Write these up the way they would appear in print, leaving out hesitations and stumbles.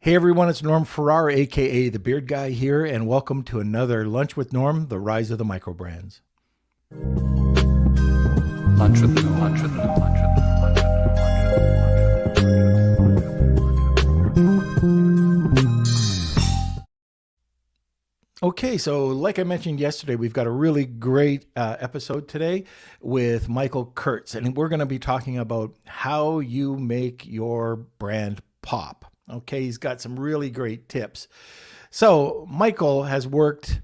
Hey everyone, it's Norm Farrar, aka the Beard Guy here, and welcome to another Lunch with Norm, the rise of the microbrands. Lunch with Norm. Lunch with Norm. Lunch with Norm. Okay, so like I mentioned yesterday, we've got a really great episode today with Michael Kurtz, and we're going to be talking about how you make your brand pop. Okay, he's got some really great tips. So Michael has worked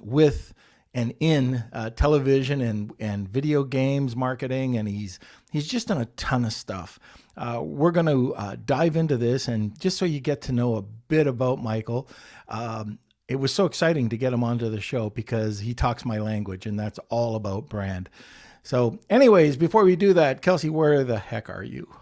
with and in television and video games marketing, and he's just done a ton of stuff. We're going to dive into this, and just so you get to know a bit about Michael, it was so exciting to get him onto the show because he talks my language, and that's all about brand. So anyways, before we do that, Kelsey, where the heck are you?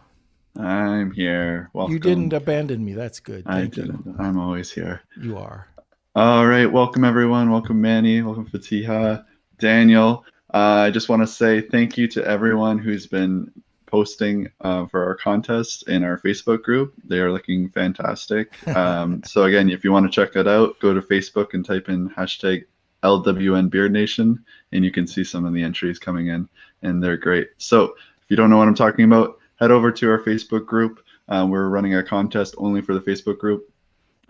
I'm here. Welcome. You didn't abandon me. That's good. Thank you. I'm always here. You are. All right. Welcome, everyone. Welcome, Manny. Welcome, Fatiha. Daniel. I just want to say thank you to everyone who's been posting for our contest in our Facebook group. They are looking fantastic. So again, if you want to check it out, go to Facebook and type in hashtag LWN Beard Nation, and you can see some of the entries coming in, and they're great. So if you don't know what I'm talking about, head over to our Facebook group. We're running a contest only for the Facebook group.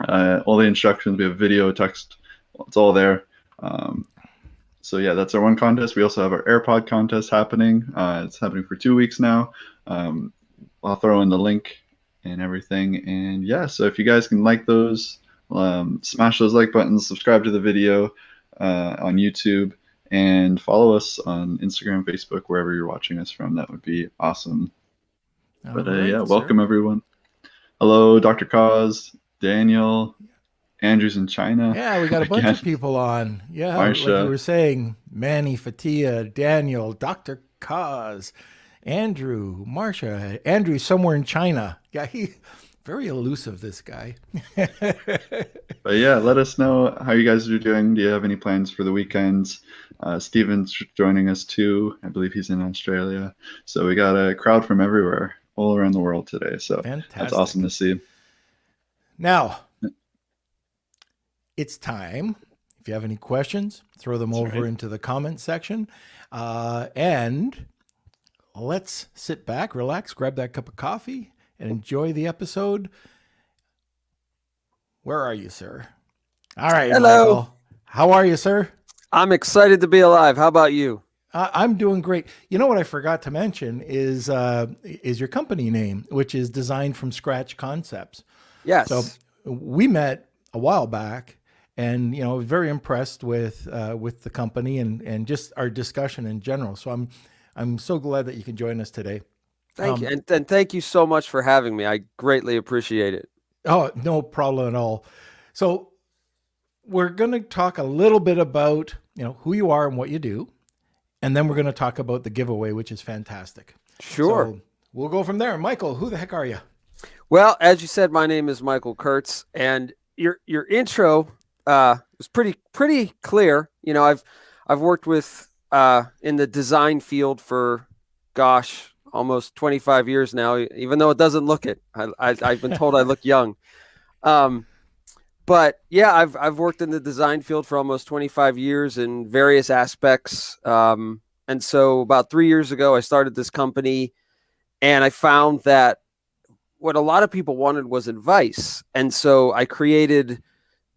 All the instructions, we have video, text, it's all there. So yeah, that's our one contest. We also have our AirPod contest happening. It's happening for 2 weeks now. I'll throw in the link and everything. And yeah, so if you guys can like those, smash those like buttons, subscribe to the video on YouTube, and follow us on Instagram, Facebook, wherever you're watching us from. That would be awesome. But yeah, welcome everyone. Hello, Dr. Cause, Daniel, Andrew's in China. Yeah, we got a bunch of people on. Yeah, Marsha. Like you were saying, Manny, Fatia, Daniel, Dr. Cause, Andrew, Marsha. Andrew's somewhere in China. Yeah, very elusive, this guy. But yeah, let us know how you guys are doing. Do you have any plans for the weekends? Steven's joining us too. I believe he's in Australia. So we got a crowd from everywhere, all around the world today. So Fantastic. That's awesome to see. Now, it's time. If you have any questions, throw them over into the comment section. And let's sit back, relax, grab that cup of coffee, and enjoy the episode. Where are you, sir? All right. Hello. Michael. How are you, sir? I'm excited to be alive. How about you? I'm doing great. You know what I forgot to mention is your company name, which is Designed from Scratch Concepts. Yes. So we met a while back, and very impressed with the company and just our discussion in general. So I'm so glad that you can join us today. Thank you, and thank you so much for having me. I greatly appreciate it. Oh, no problem at all. So we're going to talk a little bit about who you are and what you do. And then we're going to talk about the giveaway, which is fantastic. Sure. So we'll go from there. Michael, who the heck are you? Well, as you said, my name is Michael Kurtz, and your intro was pretty clear. I've worked with in the design field for almost 25 years now, even though it doesn't look it. I've been told I look young. But yeah, I've worked in the design field for almost 25 years in various aspects. And so about 3 years ago, I started this company, and I found that what a lot of people wanted was advice. And so I created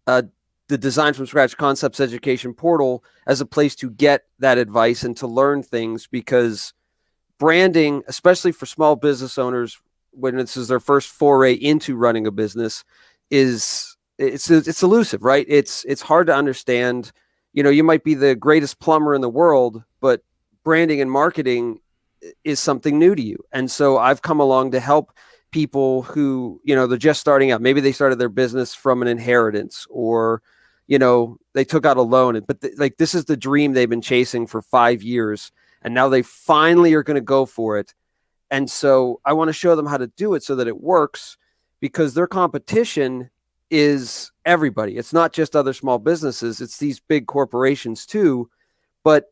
the Design from Scratch Concepts Education Portal as a place to get that advice and to learn things, because branding, especially for small business owners, when this is their first foray into running a business, it's elusive, right? It's hard to understand. You might be the greatest plumber in the world, but branding and marketing is something new to you. And so I've come along to help people who, they're just starting out. Maybe they started their business from an inheritance, or, they took out a loan, but this is the dream they've been chasing for 5 years. And now they finally are going to go for it. And so I want to show them how to do it so that it works, because their competition is everybody. It's not just other small businesses. It's these big corporations too. But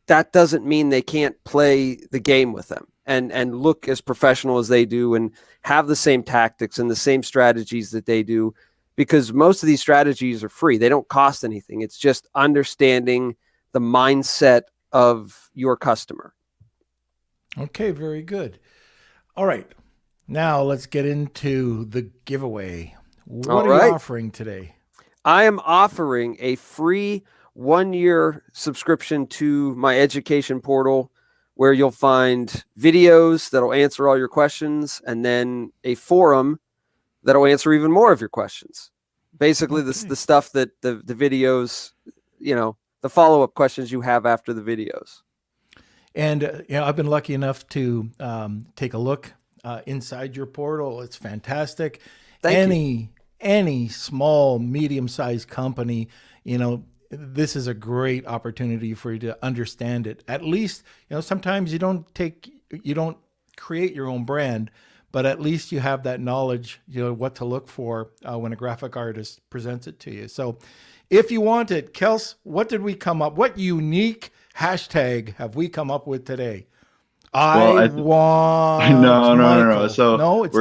that doesn't mean they can't play the game with them. and look as professional as they do and have the same tactics and the same strategies that they do, because most of these strategies are free. They don't cost anything. It's just understanding the mindset of your customer. Okay, very good. All right. Now let's get into the giveaway. What are you offering today? I am offering a free 1-year subscription to my education portal, where you'll find videos that'll answer all your questions, and then a forum that'll answer even more of your questions. Basically, the stuff that the videos, the follow-up questions you have after the videos. And I've been lucky enough to take a look inside your portal. It's fantastic. Thank you. Any small, medium-sized company, this is a great opportunity for you to understand it. At least, sometimes you don't create your own brand, but at least you have that knowledge, what to look for when a graphic artist presents it to you. So if you want it, Kels, what unique hashtag have we come up with today? No. So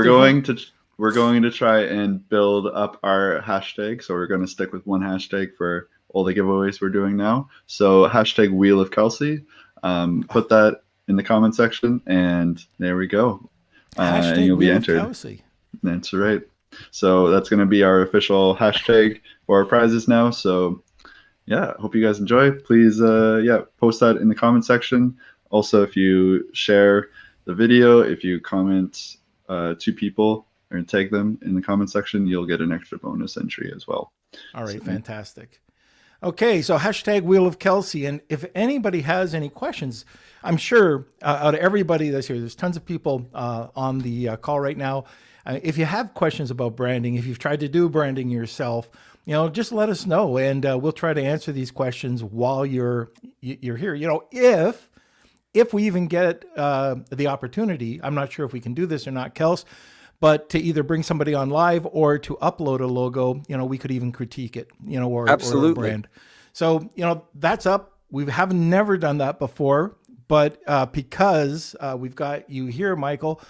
we're going to try and build up our hashtag. So we're going to stick with one hashtag for all the giveaways we're doing now. So hashtag Wheel of Kelsey. Put that in the comment section, and there we go. And you'll be entered. Kelsey. That's right. So that's going to be our official hashtag for our prizes now. So yeah, hope you guys enjoy. Please, post that in the comment section. Also, if you share the video, if you comment to people or tag them in the comment section, you'll get an extra bonus entry as well. All right, fantastic. Okay, so hashtag Wheel of Kelsey. And if anybody has any questions, I'm sure out of everybody that's here, there's tons of people on the call right now. If you have questions about branding, if you've tried to do branding yourself, just let us know, and we'll try to answer these questions while you're here. If we even get the opportunity, I'm not sure if we can do this or not, Kels, but to either bring somebody on live or to upload a logo, we could even critique it, or absolutely. Or a brand. So, that's up. We have never done that before, but because we've got you here, Michael,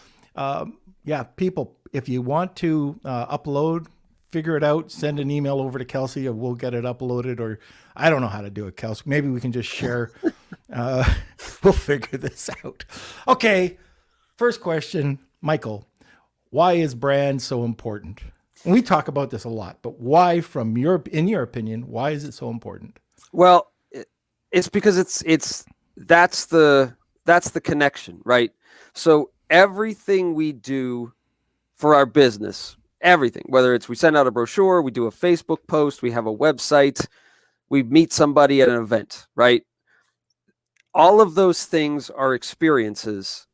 people, if you want to upload, figure it out, send an email over to Kelsey, and we'll get it uploaded. Or I don't know how to do it, Kelsey. Maybe we can just share. We'll figure this out. Okay. First question, Michael, why is brand so important? And we talk about this a lot, but why, in your opinion, why is it so important? Well, it's because that's the connection, right? So everything we do for our business, everything, whether it's we send out a brochure, we do a Facebook post, we have a website, we meet somebody at an event, right? All of those things are experiences,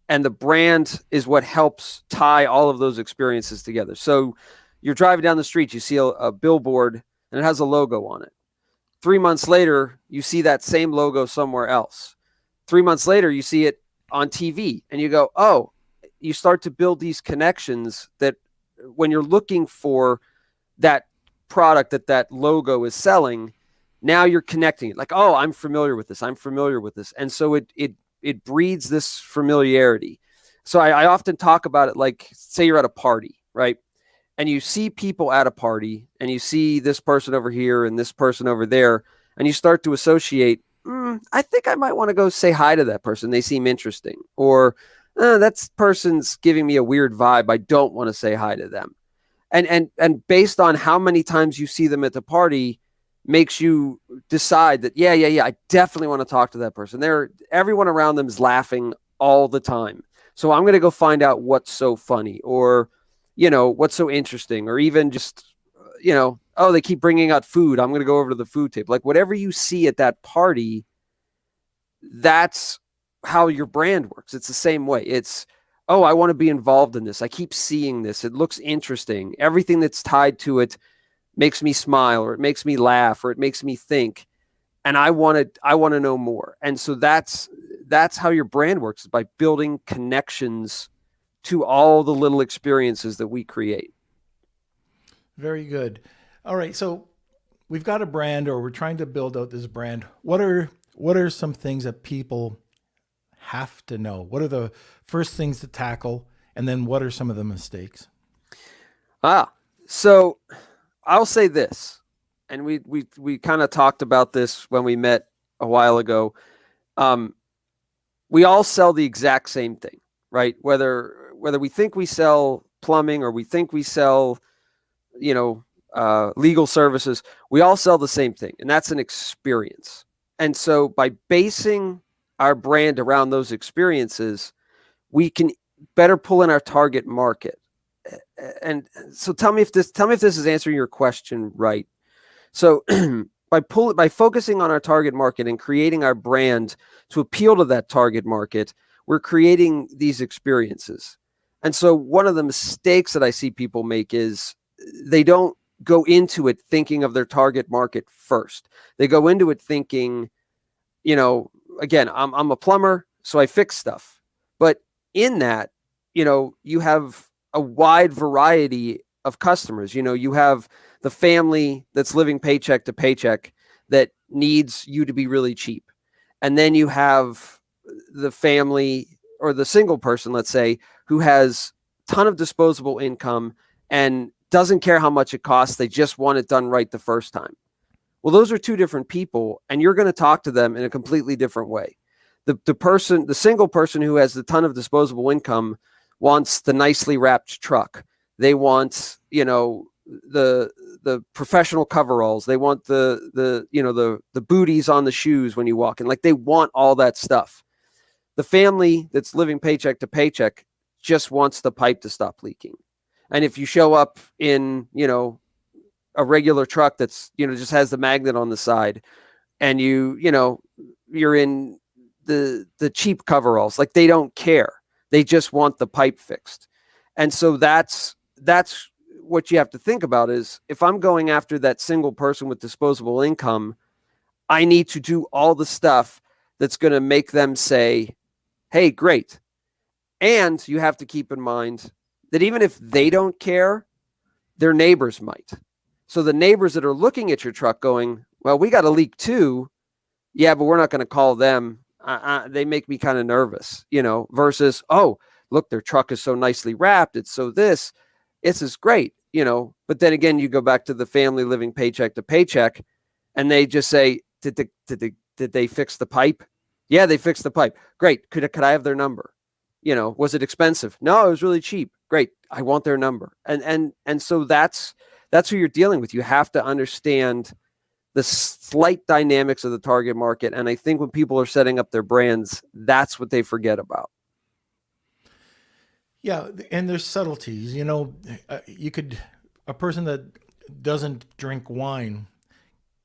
and the brand is what helps tie all of those experiences together. So you're driving down the street, you see a billboard, and it has a logo on it. 3 months later, you see that same logo somewhere else. 3 months later, you see it on TV, and you go, oh, you start to build these connections that when you're looking for that product that logo is selling, now you're connecting it. Like, oh, I'm familiar with this. And so it breeds this familiarity. So I often talk about it like, say you're at a party, right? And you see people at a party, and you see this person over here and this person over there, and you start to associate, I think I might want to go say hi to that person. They seem interesting. Or that person's giving me a weird vibe. I don't want to say hi to them. And based on how many times you see them at the party makes you decide that, yeah, I definitely want to talk to that person. Everyone around them is laughing all the time. So I'm going to go find out what's so funny, or, what's so interesting, or even just, oh, they keep bringing out food. I'm going to go over to the food table. Like, whatever you see at that party, that's how your brand works. It's the same way. It's, oh, I want to be involved in this. I keep seeing this. It looks interesting. Everything that's tied to it makes me smile, or it makes me laugh, or it makes me think. And I want to know more. And so that's how your brand works, is by building connections to all the little experiences that we create. Very good. All right. So we've got a brand, or we're trying to build out this brand. What are some things that people have to know? What are the first things to tackle? And then what are some of the mistakes? So I'll say this, and we kind of talked about this when we met a while ago. We all sell the exact same thing, right? Whether we think we sell plumbing or we think we sell, legal services, we all sell the same thing, and that's an experience. And so by basing our brand around those experiences, we can better pull in our target market. And so tell me if this is answering your question right. So by focusing on our target market and creating our brand to appeal to that target market, we're creating these experiences. And so one of the mistakes that I see people make is they don't go into it thinking of their target market first. They go into it thinking, again, I'm a plumber, so I fix stuff. But in that, you have a wide variety of customers. You have the family that's living paycheck to paycheck that needs you to be really cheap. And then you have the family or the single person, let's say, who has a ton of disposable income and doesn't care how much it costs. They just want it done right the first time. Well, those are two different people, and you're going to talk to them in a completely different way. The single person who has a ton of disposable income wants the nicely wrapped truck. They want, the professional coveralls. They want the booties on the shoes when you walk in. Like, they want all that stuff. The family that's living paycheck to paycheck just wants the pipe to stop leaking. And if you show up in, a regular truck that's, just has the magnet on the side, and you're in the cheap coveralls, like, they don't care. They just want the pipe fixed. And so that's what you have to think about is, if I'm going after that single person with disposable income, I need to do all the stuff that's going to make them say, hey, great. And you have to keep in mind that even if they don't care, their neighbors might. So the neighbors that are looking at your truck going, well, we got a leak too. Yeah, but we're not going to call them. They make me kind of nervous, versus, oh, look, their truck is so nicely wrapped. It's so this is great, But then again, you go back to the family living paycheck to paycheck, and they just say, did they fix the pipe? Yeah, they fixed the pipe. Great. Could I have their number? Was it expensive? No, it was really cheap. Great. I want their number. And so that's who you're dealing with. You have to understand the slight dynamics of the target market. And I think when people are setting up their brands, that's what they forget about. Yeah. And there's subtleties, a person that doesn't drink wine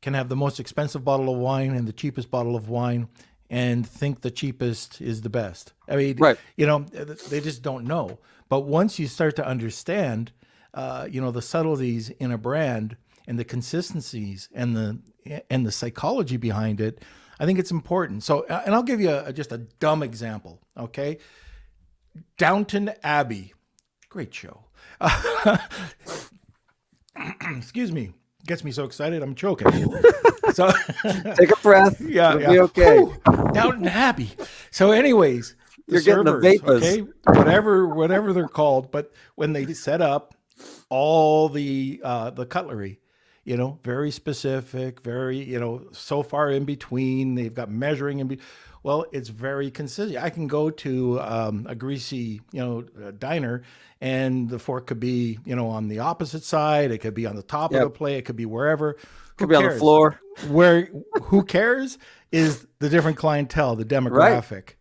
can have the most expensive bottle of wine and the cheapest bottle of wine and think the cheapest is the best. I mean, right. They just don't know. But once you start to understand, the subtleties in a brand and the consistencies and the psychology behind it, I think it's important. So, and I'll give you just a dumb example. Okay. Downton Abbey, great show. Excuse me. Gets me so excited, I'm choking. So take a breath. Yeah, It'll be okay. Whew, Downton Abbey. So, anyways, you're getting the vapors, okay, whatever they're called. But when they set up all the cutlery, very specific, very so far in between. They've got measuring in between. Well, it's very consistent. I can go to a greasy, diner, and the fork could be, on the opposite side. It could be on the top of the plate. It could be wherever. Could be on the floor. Who cares is the different clientele, the demographic,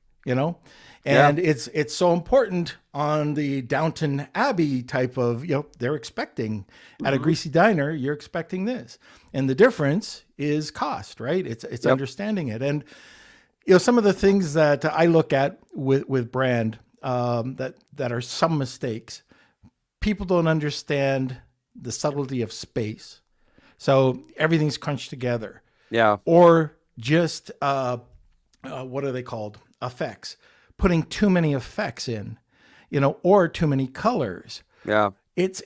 And it's so important on the Downton Abbey type of, they're expecting at a greasy diner, you're expecting this. And the difference is cost, right? It's understanding it. And some of the things that I look at with brand that are some mistakes. People don't understand the subtlety of space, so everything's crunched together. Yeah. Or just what are they called? Effects. Putting too many effects in, or too many colors. Yeah. It's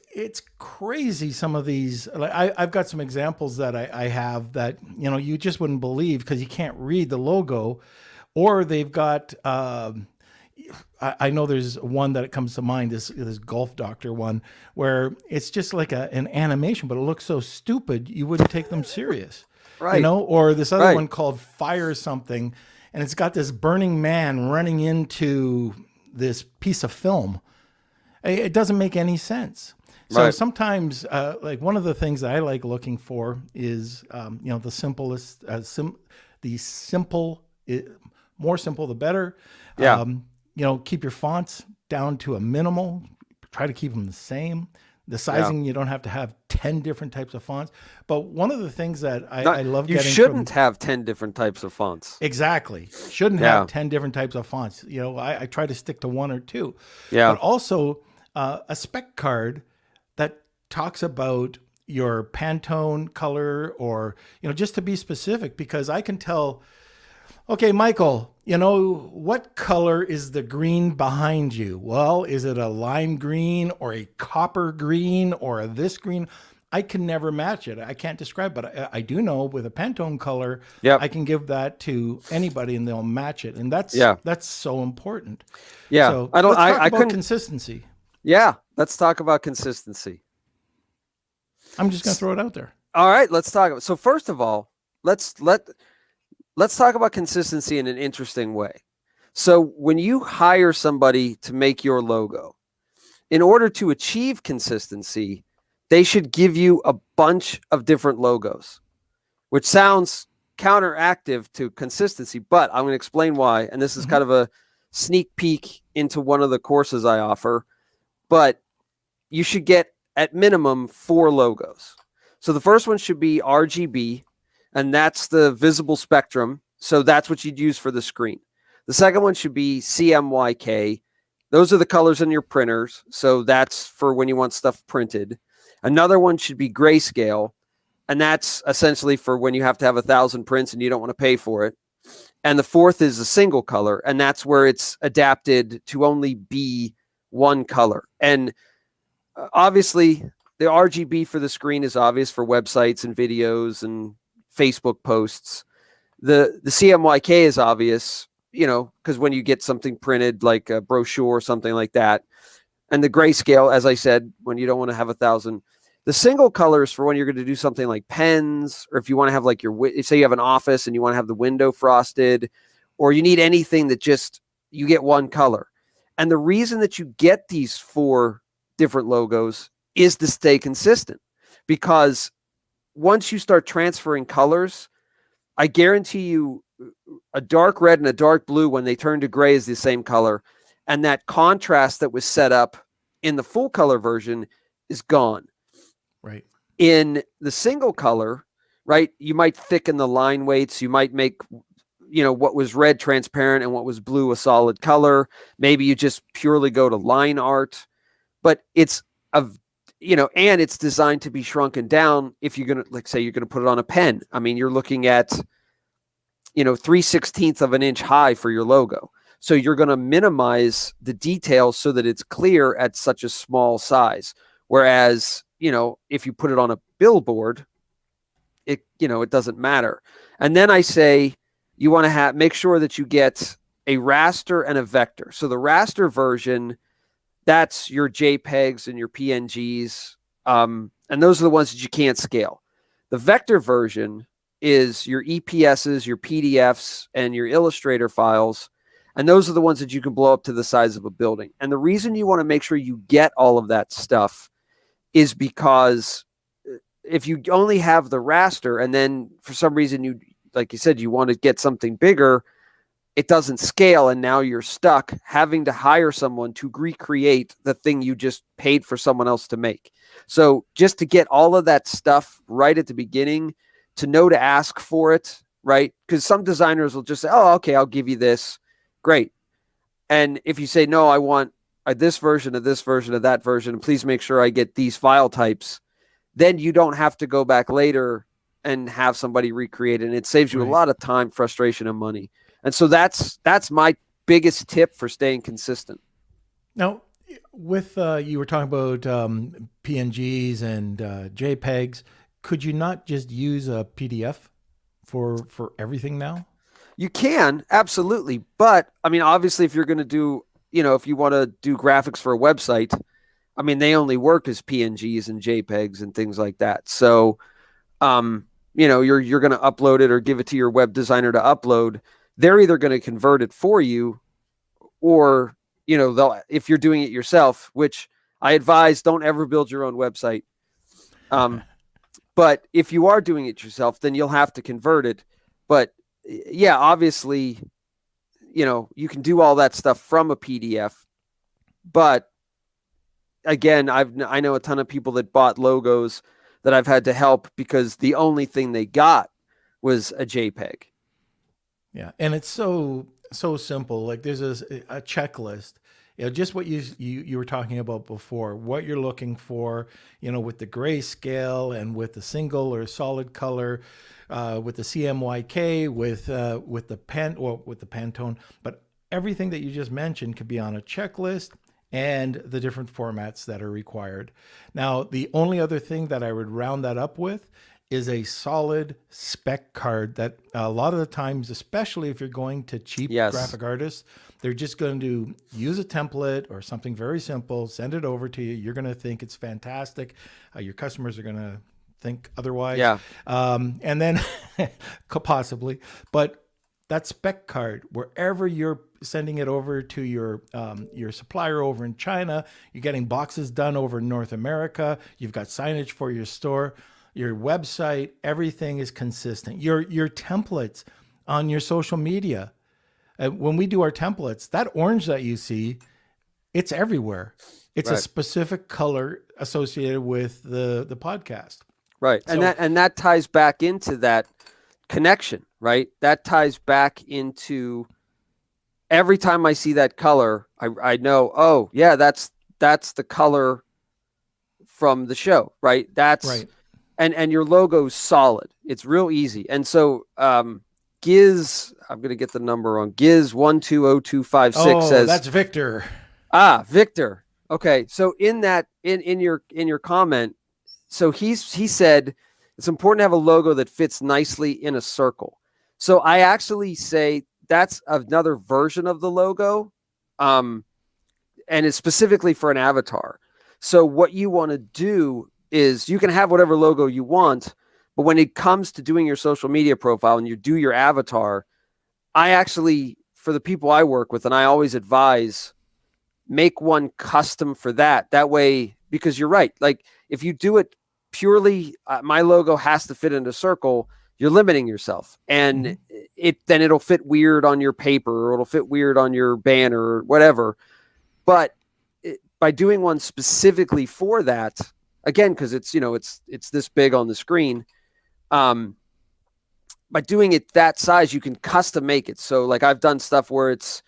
crazy. Some of these, I've got some examples that I have that, you just wouldn't believe because you can't read the logo, or they've got. I know there's one that comes to mind, this Golf Doctor one, where it's just like an animation, but it looks so stupid you wouldn't take them serious. Right. Or this other Right. one called Fire something, and it's got this burning man running into this piece of film. It doesn't make any sense. So Right. sometimes, like one of the things that I like looking for is, the simplest, more simple the better. Yeah. Keep your fonts down to a minimal. Try to keep them the same. The sizing, you don't have to have 10 different types of fonts. But one of the things that I love You getting shouldn't have 10 different types of fonts. Exactly. Shouldn't Yeah. have 10 different types of fonts. I try to stick to one or two. Yeah. But also a spec card that talks about your Pantone color, or, just to be specific, because I can tell, okay, Michael, what color is the green behind you? Well, is it a lime green or a copper green or this green? I can never match it. I can't describe, but I do know with a Pantone color, Yep. I can give that to anybody and they'll match it. And that's so important. Yeah. So I don't, let's talk I about couldn't, consistency. yeah. Let's talk about consistency. I'm just going to throw it out there. All right. Let's talk about, so first of all, let's talk about consistency in an interesting way. So when you hire somebody to make your logo, in order to achieve consistency, they should give you a bunch of different logos, which sounds counteractive to consistency, but I'm going to explain why. And this is kind of a sneak peek into one of the courses I offer, but you should get at minimum 4 logos. So the first one should be RGB, and that's the visible spectrum. So that's what you'd use for the screen. The second one should be CMYK. Those are the colors in your printers. So that's for when you want stuff printed. Another one should be grayscale. And that's essentially for when you have to have 1,000 prints and you don't want to pay for it. And the fourth is a single color. And that's where it's adapted to only be one color. And obviously the RGB for the screen is obvious for websites and videos and Facebook posts. The CMYK is obvious, because when you get something printed like a brochure or something like that. And the grayscale, as I said, when you don't want to have 1,000. The single colors for when you're going to do something like pens, or if you want to have like say you have an office and you want to have the window frosted, or you need anything that just, you get one color. And the reason that you get these 4 different logos is to stay consistent, because once you start transferring colors, I guarantee you a dark red and a dark blue, when they turn to gray, is the same color. And that contrast that was set up in the full color version is gone. Right. In the single color, right, you might thicken the line weights. You might make, what was red transparent and what was blue a solid color. Maybe you just purely go to line art, but it's and it's designed to be shrunken down. If you're going to, like, say you're going to put it on a pen, I mean, you're looking at, 3/16 of an inch high for your logo. So you're going to minimize the details so that it's clear at such a small size. Whereas, if you put it on a billboard, it doesn't matter. And then I say, you want to make sure that you get a raster and a vector. So the raster version, that's your JPEGs and your PNGs. And those are the ones that you can't scale. The vector version is your EPSs, your PDFs, and your Illustrator files. And those are the ones that you can blow up to the size of a building. And the reason you want to make sure you get all of that stuff is because if you only have the raster and then for some reason you, like you said, you want to get something bigger, it doesn't scale. And now you're stuck having to hire someone to recreate the thing you just paid for someone else to make. So just to get all of that stuff right at the beginning, to know to ask for it, right? Because some designers will just say, oh, okay, I'll give you this. Great. And if you say, no, I want this version of this version of that version, please make sure I get these file types, then you don't have to go back later and have somebody recreate it. And it saves you a lot of time, frustration, and money. And so that's my biggest tip for staying consistent. Now, with you were talking about PNGs and JPEGs, could you not just use a PDF for everything now? You can, absolutely. But I mean, obviously, if you're going to do, if you want to do graphics for a website, I mean, they only work as PNGs and JPEGs and things like that. So, you're going to upload it or give it to your web designer to upload. They're either going to convert it for you, or if you're doing it yourself, which I advise, don't ever build your own website. But if you are doing it yourself, then you'll have to convert it. But yeah, obviously, you can do all that stuff from a PDF. But again, I know a ton of people that bought logos that I've had to help because the only thing they got was a JPEG. Yeah, and it's so simple. Like there's a checklist. Just what you were talking about before, what you're looking for, with the grayscale and with the single or solid color, with the CMYK, with the with the Pantone, but everything that you just mentioned could be on a checklist and the different formats that are required. Now, the only other thing that I would round that up with is a solid spec card that a lot of the times, especially if you're going to cheap graphic artists, they're just going to use a template or something very simple, send it over to you. You're going to think it's fantastic. Your customers are going to think otherwise. Yeah. And then possibly, but that spec card, wherever you're sending it over to your supplier over in China, you're getting boxes done over in North America, you've got signage for your store, your website, everything is consistent. Your templates on your social media. When we do our templates, that orange that you see, it's everywhere. It's a specific color associated with the podcast. Right. So, and that ties back into that connection, right? That ties back into every time I see that color, I know, oh yeah, that's the color from the show, right? That's right. And your logo's solid. It's real easy. And so Giz, I'm going to get the number wrong. Giz 120256 says that's Victor. Victor. Okay. So in that, in your comment, so he said it's important to have a logo that fits nicely in a circle. So I actually say that's another version of the logo. And it's specifically for an avatar. So what you want to do is you can have whatever logo you want, but when it comes to doing your social media profile and you do your avatar, I actually, for the people I work with, and I always advise, make one custom for that. That way, because you're right. Like if you do it purely, my logo has to fit in a circle, you're limiting yourself, and then it'll fit weird on your paper, or it'll fit weird on your banner or whatever. But by doing one specifically for that, again, because it's this big on the screen, by doing it that size, you can custom make it. So like I've done stuff where it's,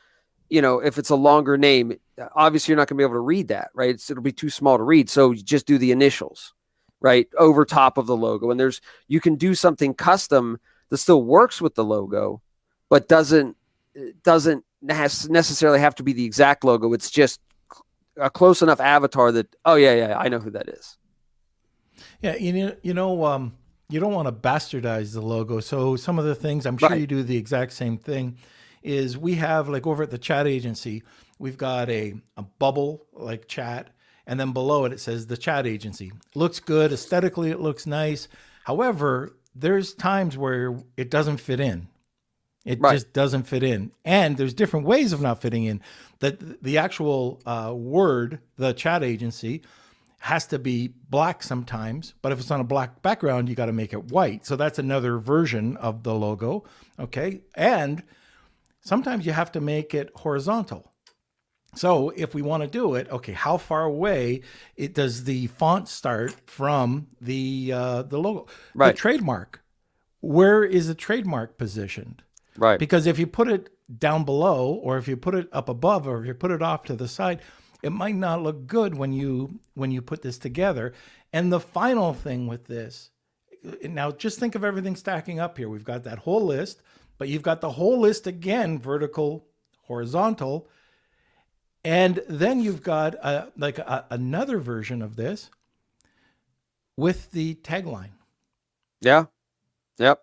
if it's a longer name, obviously you're not gonna be able to read that, right? It'll be too small to read. So you just do the initials, right, over top of the logo. And you can do something custom that still works with the logo, but doesn't necessarily have to be the exact logo. It's just a close enough avatar that, oh yeah, I know who that is. Yeah, you don't want to bastardize the logo. So some of the things, I'm sure you do the exact same thing, is we have, like over at the chat agency, we've got a bubble like chat, and then below it says the chat agency. Looks good aesthetically, it looks nice. However, there's times where it doesn't fit in. It just doesn't fit in, and there's different ways of not fitting in. That the actual word, the chat agency, has to be black sometimes, but if it's on a black background, you got to make it white. So that's another version of the logo. Okay. And sometimes you have to make it horizontal. So if we want to do it, okay, how far away does the font start from the logo? Right. The trademark. Where is the trademark positioned? Right. Because if you put it down below, or if you put it up above, or if you put it off to the side, it might not look good when you put this together. And the final thing with this, now just think of everything stacking up here. We've got that whole list, but you've got the whole list again, vertical, horizontal. And then you've got another version of this with the tagline. Yeah. Yep.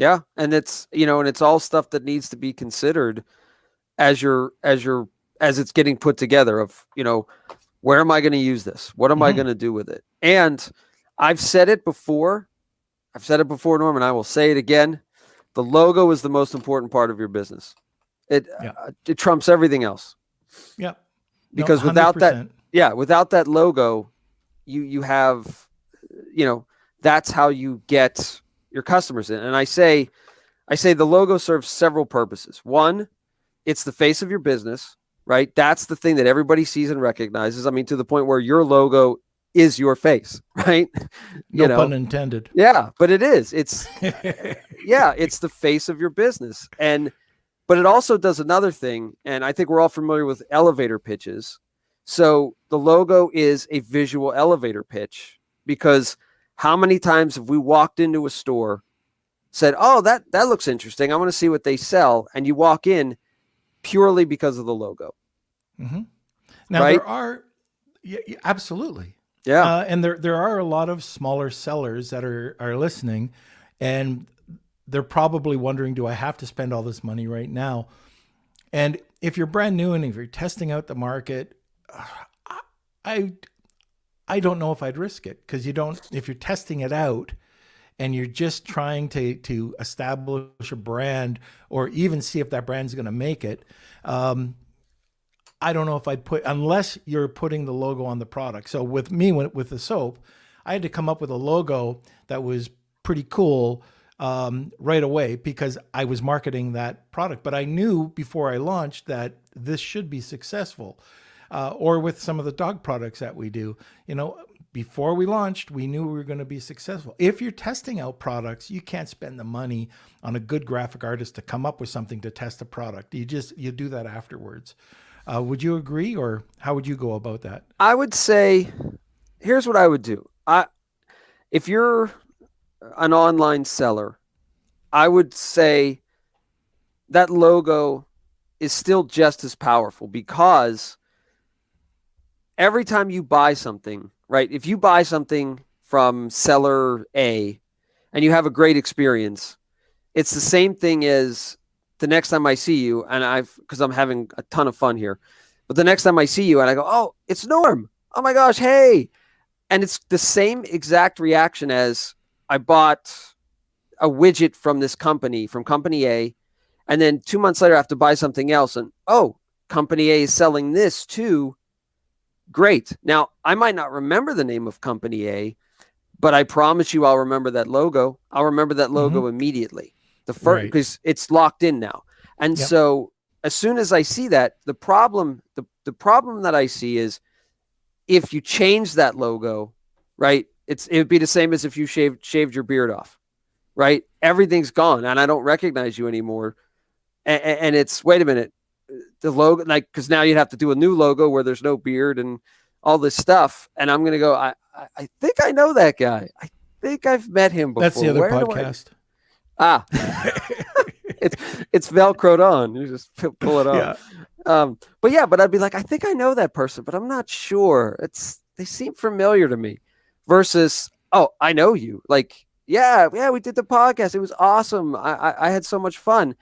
Yeah. And it's, and it's all stuff that needs to be considered as it's getting put together of, where am I going to use this? What am I going to do with it? And I've said it before, Norman, I will say it again. The logo is the most important part of your business. It trumps everything else. Yeah. Because without that logo, you have, that's how you get your customers in. And I say the logo serves several purposes. One, it's the face of your business, right? That's the thing that everybody sees and recognizes. I mean, to the point where your logo is your face, right? No pun intended. Yeah, but it is. It's it's the face of your business. But it also does another thing, and I think we're all familiar with elevator pitches. So the logo is a visual elevator pitch, because how many times have we walked into a store, said, "Oh, that looks interesting. I want to see what they sell," and you walk in purely because of the logo. Mm-hmm. Now right? there are, absolutely. Yeah. And there are a lot of smaller sellers that are listening, and they're probably wondering, do I have to spend all this money right now? And if you're brand new and if you're testing out the market, I don't know if I'd risk it, because if you're testing it out and you're just trying to establish a brand or even see if that brand's going to make it, I don't know if I'd unless you're putting the logo on the product. So with me, with the soap, I had to come up with a logo that was pretty cool right away, because I was marketing that product. But I knew before I launched that this should be successful. Or with some of the dog products that we do, before we launched, we knew we were going to be successful. If you're testing out products, you can't spend the money on a good graphic artist to come up with something to test a product. You do that afterwards. Would you agree, or how would you go about that? I would say, here's what I would do. If you're an online seller, I would say that logo is still just as powerful, because every time you buy something, right? If you buy something from seller A and you have a great experience, it's the same thing as the next time I see you, and because I'm having a ton of fun here, but the next time I see you and I go, "Oh, it's Norm. Oh my gosh, hey." And it's the same exact reaction as I bought a widget from this company, from company A, and then 2 months later I have to buy something else, and company A is selling this too. Great. Now, I might not remember the name of company A, but I promise you I'll remember that logo. I'll remember that logo immediately. Because it's locked in now. And so as soon as I see that, the problem that I see is, if you change that logo, right, it would be the same as if you shaved your beard off, right? Everything's gone and I don't recognize you anymore. And it's, wait a minute, the logo, because now you'd have to do a new logo where there's no beard and all this stuff. And I'm going to go, I think I know that guy. I think I've met him before. That's the other podcast. It's Velcroed on. You just pull it off. Yeah. But I'd be like, I think I know that person, but I'm not sure. They seem familiar to me. Versus, I know you. Like, yeah, we did the podcast. It was awesome. I had so much fun.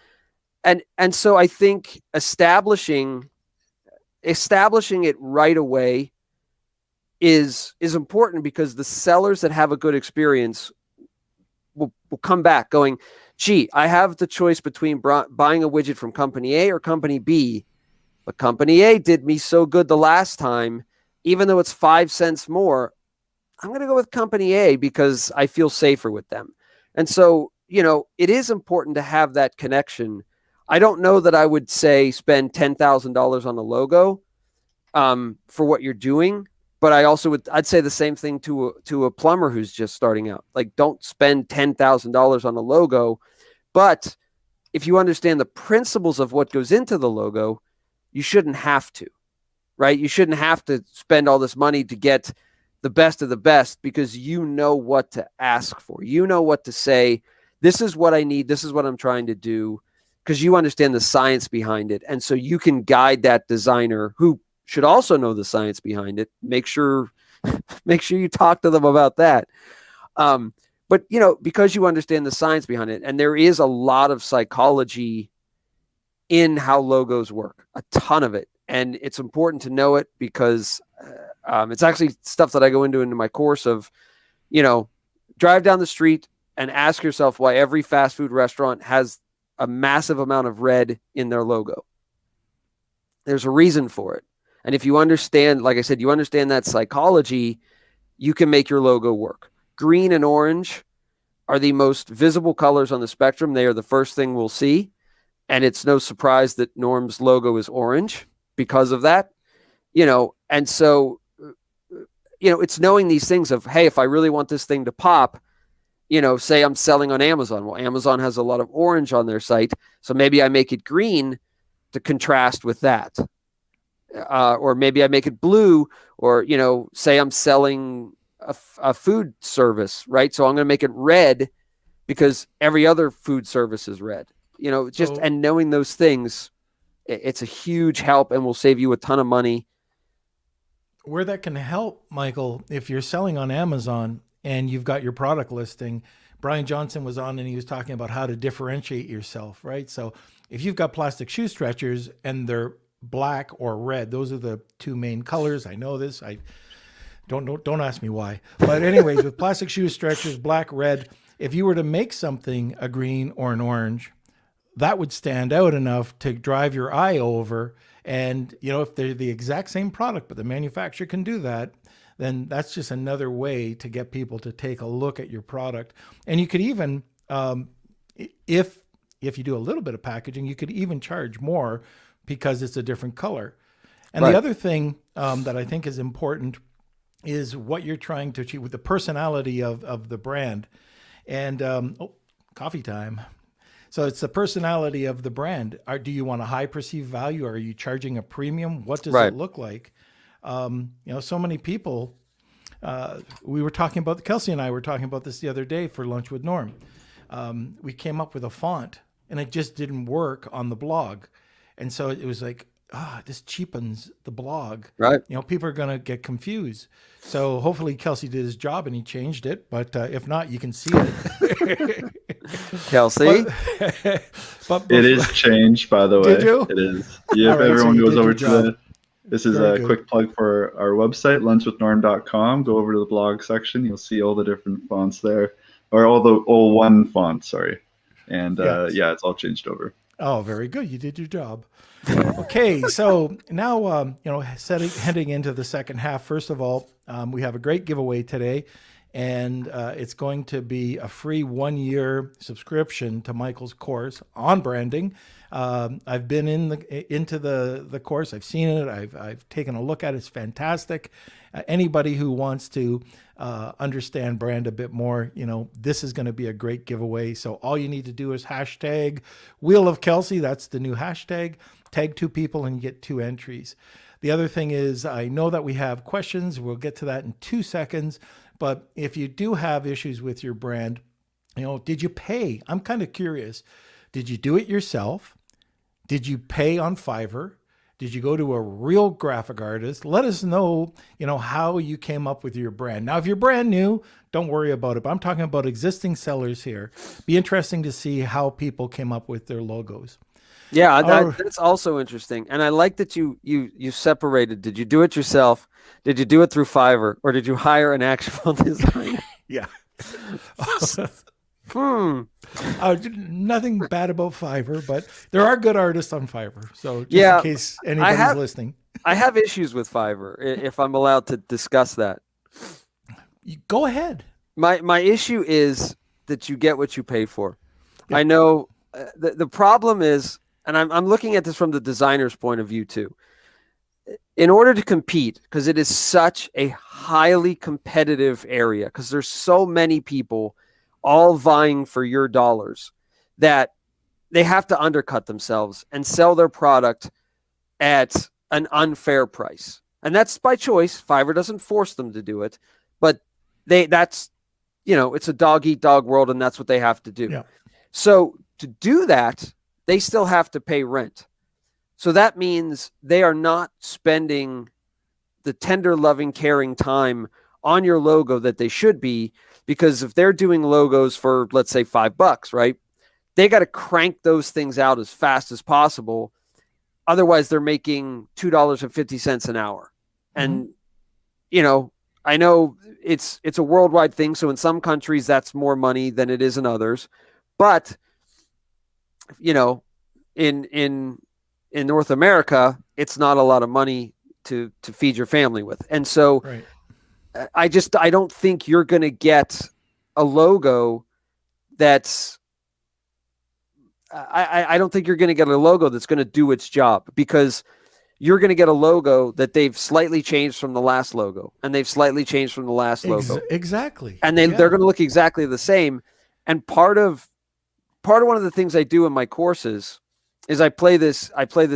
And so I think establishing it right away is important, because the sellers that have a good experience will come back going, "Gee, I have the choice between buying a widget from company A or company B, but company A did me so good the last time, even though it's 5 cents more, I'm going to go with company A because I feel safer with them." And so, it is important to have that connection. I don't know that I would say spend $10,000 on a logo for what you're doing. But I'd say the same thing to a plumber who's just starting out. Like, don't spend $10,000 on a logo. But if you understand the principles of what goes into the logo, you shouldn't have to, right? You shouldn't have to spend all this money to get the best of the best, because you know what to ask for. You know what to say. This is what I need. This is what I'm trying to do, because you understand the science behind it. And so you can guide that designer, who should also know the science behind it. Make sure you talk to them about that. But, because you understand the science behind it, and there is a lot of psychology in how logos work, a ton of it. And it's important to know it because it's actually stuff that I go into my course of, drive down the street and ask yourself why every fast food restaurant has a massive amount of red in their logo. There's a reason for it. And if you understand, like I said, you understand that psychology, you can make your logo work. Green and orange are the most visible colors on the spectrum. They are the first thing we'll see. And it's no surprise that Norm's logo is orange because of that, and so, it's knowing these things of, hey, if I really want this thing to pop, say I'm selling on Amazon. Well, Amazon has a lot of orange on their site. So maybe I make it green to contrast with that. Or maybe I make it blue, or, say I'm selling a food service, right? So I'm going to make it red because every other food service is red, and knowing those things, it's a huge help and will save you a ton of money. Where that can help, Michael, if you're selling on Amazon and you've got your product listing, Brian Johnson was on and he was talking about how to differentiate yourself, right? So if you've got plastic shoe stretchers and they're black or red, those are the two main colors. I know this. I don't ask me why. But anyways, with plastic shoe stretchers, black, red, if you were to make something a green or an orange, that would stand out enough to drive your eye over. And, if they're the exact same product, but the manufacturer can do that, then that's just another way to get people to take a look at your product. And you could even, if you do a little bit of packaging, you could even charge more because it's a different color. And right. The other thing that I think is important is what you're trying to achieve with the personality of the brand. And, coffee time. So it's the personality of the brand. Do you want a high perceived value? Are you charging a premium? What does right. it look like? So many people, we were talking about, Kelsey and I were talking about this the other day for Lunch with Norm. We came up with a font and it just didn't work on the blog. And so it was like, this cheapens the blog. Right. People are going to get confused. So hopefully Kelsey did his job and he changed it. But if not, you can see it. Kelsey? But it is changed, by the way. Did you? It is. Yeah, if everyone goes over to this is a quick plug for our website, lunchwithnorm.com. Go over to the blog section. You'll see all the different fonts there, or all one font, sorry. And it's all changed over. Oh, very good. You did your job. Okay, so now, heading into the second half, first of all, we have a great giveaway today, and it's going to be a free 1-year subscription to Michael's course on branding. I've been into the course. I've seen it. I've taken a look at it. It's fantastic. Anybody who wants to understand brand a bit more, this is going to be a great giveaway. So all you need to do is hashtag Wheel of Kelsey. That's the new hashtag. Tag 2 people and you get 2 entries. The other thing is, I know that we have questions. We'll get to that in 2 seconds. But if you do have issues with your brand, did you pay? I'm kind of curious. Did you do it yourself? Did you pay on Fiverr? Did you go to a real graphic artist? Let us know, how you came up with your brand. Now, if you're brand new, don't worry about it. But I'm talking about existing sellers here. Be interesting to see how people came up with their logos. Yeah, that's also interesting. And I like that you separated. Did you do it yourself? Did you do it through Fiverr? Or did you hire an actual designer? Yeah. Nothing bad about Fiverr, but there are good artists on Fiverr. So just in case anybody's listening. I have issues with Fiverr, if I'm allowed to discuss that. Go ahead. My issue is that you get what you pay for. Yeah. I know the problem is, and I'm looking at this from the designer's point of view too. In order to compete, because it is such a highly competitive area, because there's so many people all vying for your dollars, that they have to undercut themselves and sell their product at an unfair price. And that's by choice. Fiverr doesn't force them to do it, but it's a dog eat dog world, and that's what they have to do. Yeah. So to do that, they still have to pay rent. So that means they are not spending the tender, loving, caring time on your logo that they should be, because if they're doing logos for, let's say, $5, right, they got to crank those things out as fast as possible. Otherwise, they're making $2.50 an hour. And, you know, I know it's a worldwide thing. So in some countries, that's more money than it is in others. But, you know, in North America, it's not a lot of money to feed your family with. And so Right. I don't think you're going to get a logo that's, I don't think you're going to get a logo that's going to do its job, because you're going to get a logo that they've slightly changed from the last logo, and they've slightly changed from the last logo. Exactly. And they're going to look exactly the same. And part of one of the things I do in my courses is I play this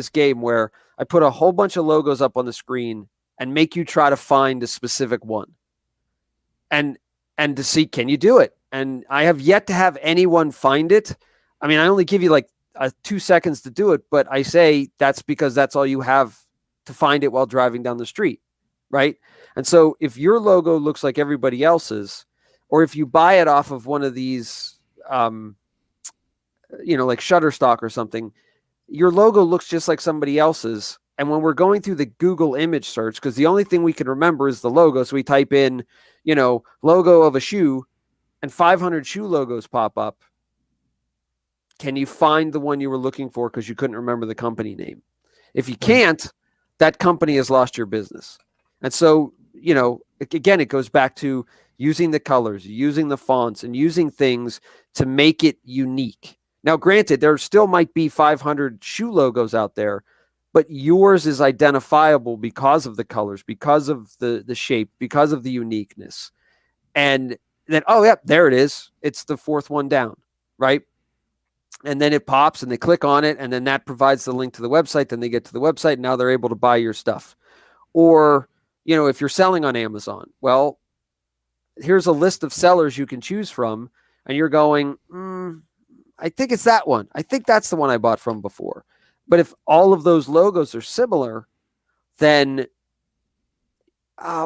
game where I put a whole bunch of logos up on the screen and make you try to find a specific one, and to see, can you do it? And I have yet to have anyone find it. I mean, I only give you like 2 seconds to do it, but I say that's because that's all you have to find it while driving down the street, right? And so if your logo looks like everybody else's, or if you buy it off of one of these, you know, like Shutterstock or something, your logo looks just like somebody else's. And when we're going through the Google image search, because the only thing we can remember is the logo, so we type in, you know, logo of a shoe, and 500 shoe logos pop up. Can you find the one you were looking for because you couldn't remember the company name? If you can't, that company has lost your business. And so, you know, again, it goes back to using the colors, using the fonts, and using things to make it unique. Now, granted, there still might be 500 shoe logos out there, but yours is identifiable because of the colors, because of the shape, because of the uniqueness. And then, oh, yeah, there it is. It's the fourth one down, right? And then it pops and they click on it, and then that provides the link to the website. Then they get to the website, and now they're able to buy your stuff. Or, you know, if you're selling on Amazon, well, here's a list of sellers you can choose from, and you're going, I think it's that one. I think that's the one I bought from before. But if all of those logos are similar, then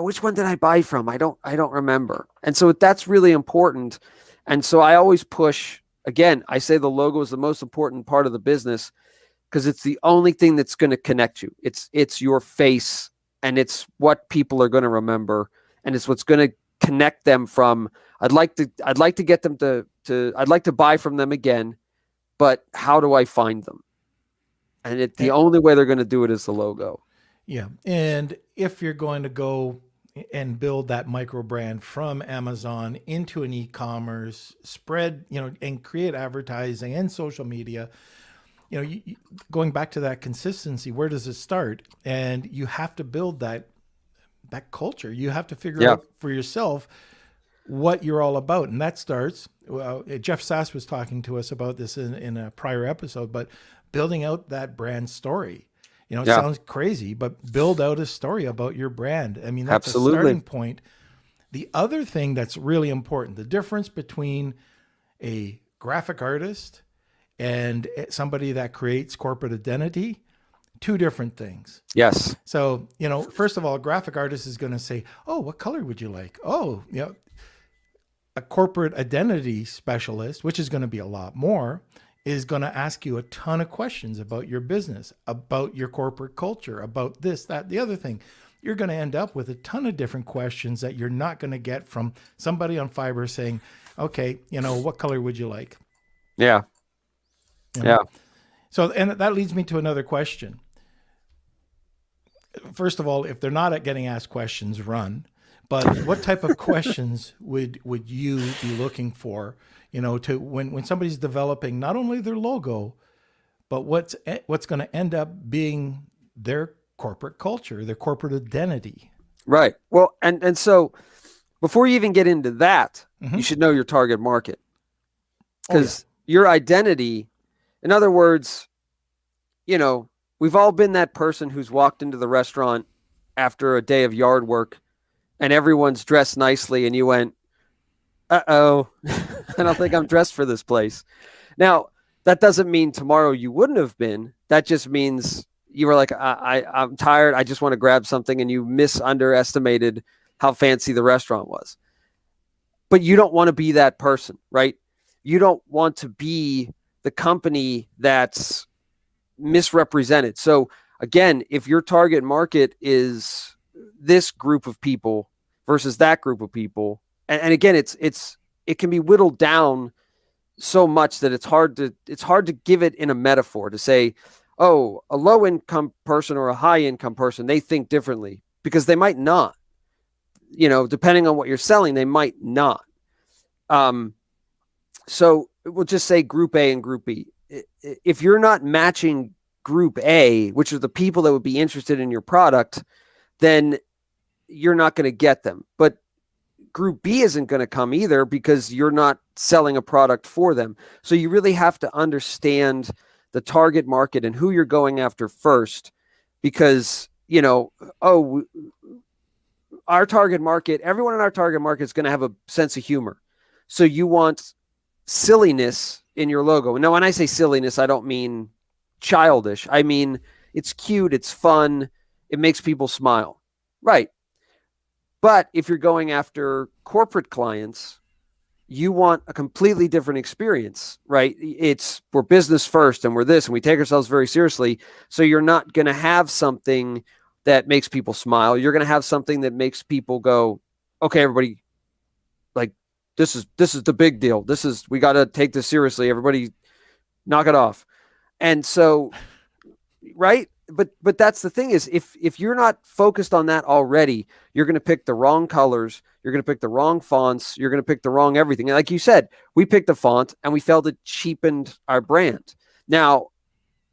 which one did I buy from? I don't remember. And so that's really important. And so I always push. Again, I say the logo is the most important part of the business because it's the only thing that's going to connect you. It's your face, and it's what people are going to remember, and it's what's going to connect them from. I'd like to get them I'd like to buy from them again, but how do I find them? And the only way they're going to do it is the logo. Yeah. And if you're going to go and build that micro brand from Amazon into an e-commerce, spread, you know, and create advertising and social media, you know, going back to that consistency, where does it start? And you have to build that culture. You have to figure out for yourself what you're all about. And that starts, Jeff Sass was talking to us about this in a prior episode, but building out that brand story. You know, it sounds crazy, but build out a story about your brand. I mean, that's a starting point. The other thing that's really important, the difference between a graphic artist and somebody that creates corporate identity, two different things. Yes. So, you know, first of all, a graphic artist is going to say, oh, what color would you like? Oh, you know, a corporate identity specialist, which is going to be a lot more, is going to ask you a ton of questions about your business, about your corporate culture, about this, that, the other thing. You're going to end up with a ton of different questions that you're not going to get from somebody on Fiverr saying, okay, you know, what color would you like? Yeah. You know? Yeah. So, and that leads me to another question. First of all, if they're not getting asked questions, run. But what type of questions would you be looking for? You know, to when somebody's developing not only their logo, but what's going to end up being their corporate culture, their corporate identity. Right. Well, and so before you even get into that, you should know your target market, because your identity, in other words, you know, we've all been that person who's walked into the restaurant after a day of yard work and everyone's dressed nicely and you went, uh-oh, I don't think I'm dressed for this place. Now, that doesn't mean tomorrow you wouldn't have been. That just means you were like, I'm tired. I just want to grab something. And you underestimated how fancy the restaurant was. But you don't want to be that person, right? You don't want to be the company that's misrepresented. So again, if your target market is this group of people versus that group of people, and again, it can be whittled down so much that it's hard to give it in a metaphor to say, oh, a low income person or a high income person, they think differently, because they might not. Depending on what you're selling, they might not. So we'll just say group A and group B. If you're not matching group A, which are the people that would be interested in your product, then you're not going to get them. But group B isn't going to come either, because you're not selling a product for them. So you really have to understand the target market and who you're going after first, because, our target market, everyone in our target market is going to have a sense of humor. So you want silliness in your logo. Now, when I say silliness, I don't mean childish. I mean, it's cute, it's fun, it makes people smile. Right. But if you're going after corporate clients, you want a completely different experience, right? We're business first, and we're this, and we take ourselves very seriously. So you're not going to have something that makes people smile. You're going to have something that makes people go, okay, everybody, like, this is the big deal. We got to take this seriously. Everybody knock it off. And so, right. But that's the thing, is if you're not focused on that already, you're going to pick the wrong colors. You're going to pick the wrong fonts. You're going to pick the wrong everything. And like you said, we picked a font and we felt it cheapened our brand. Now,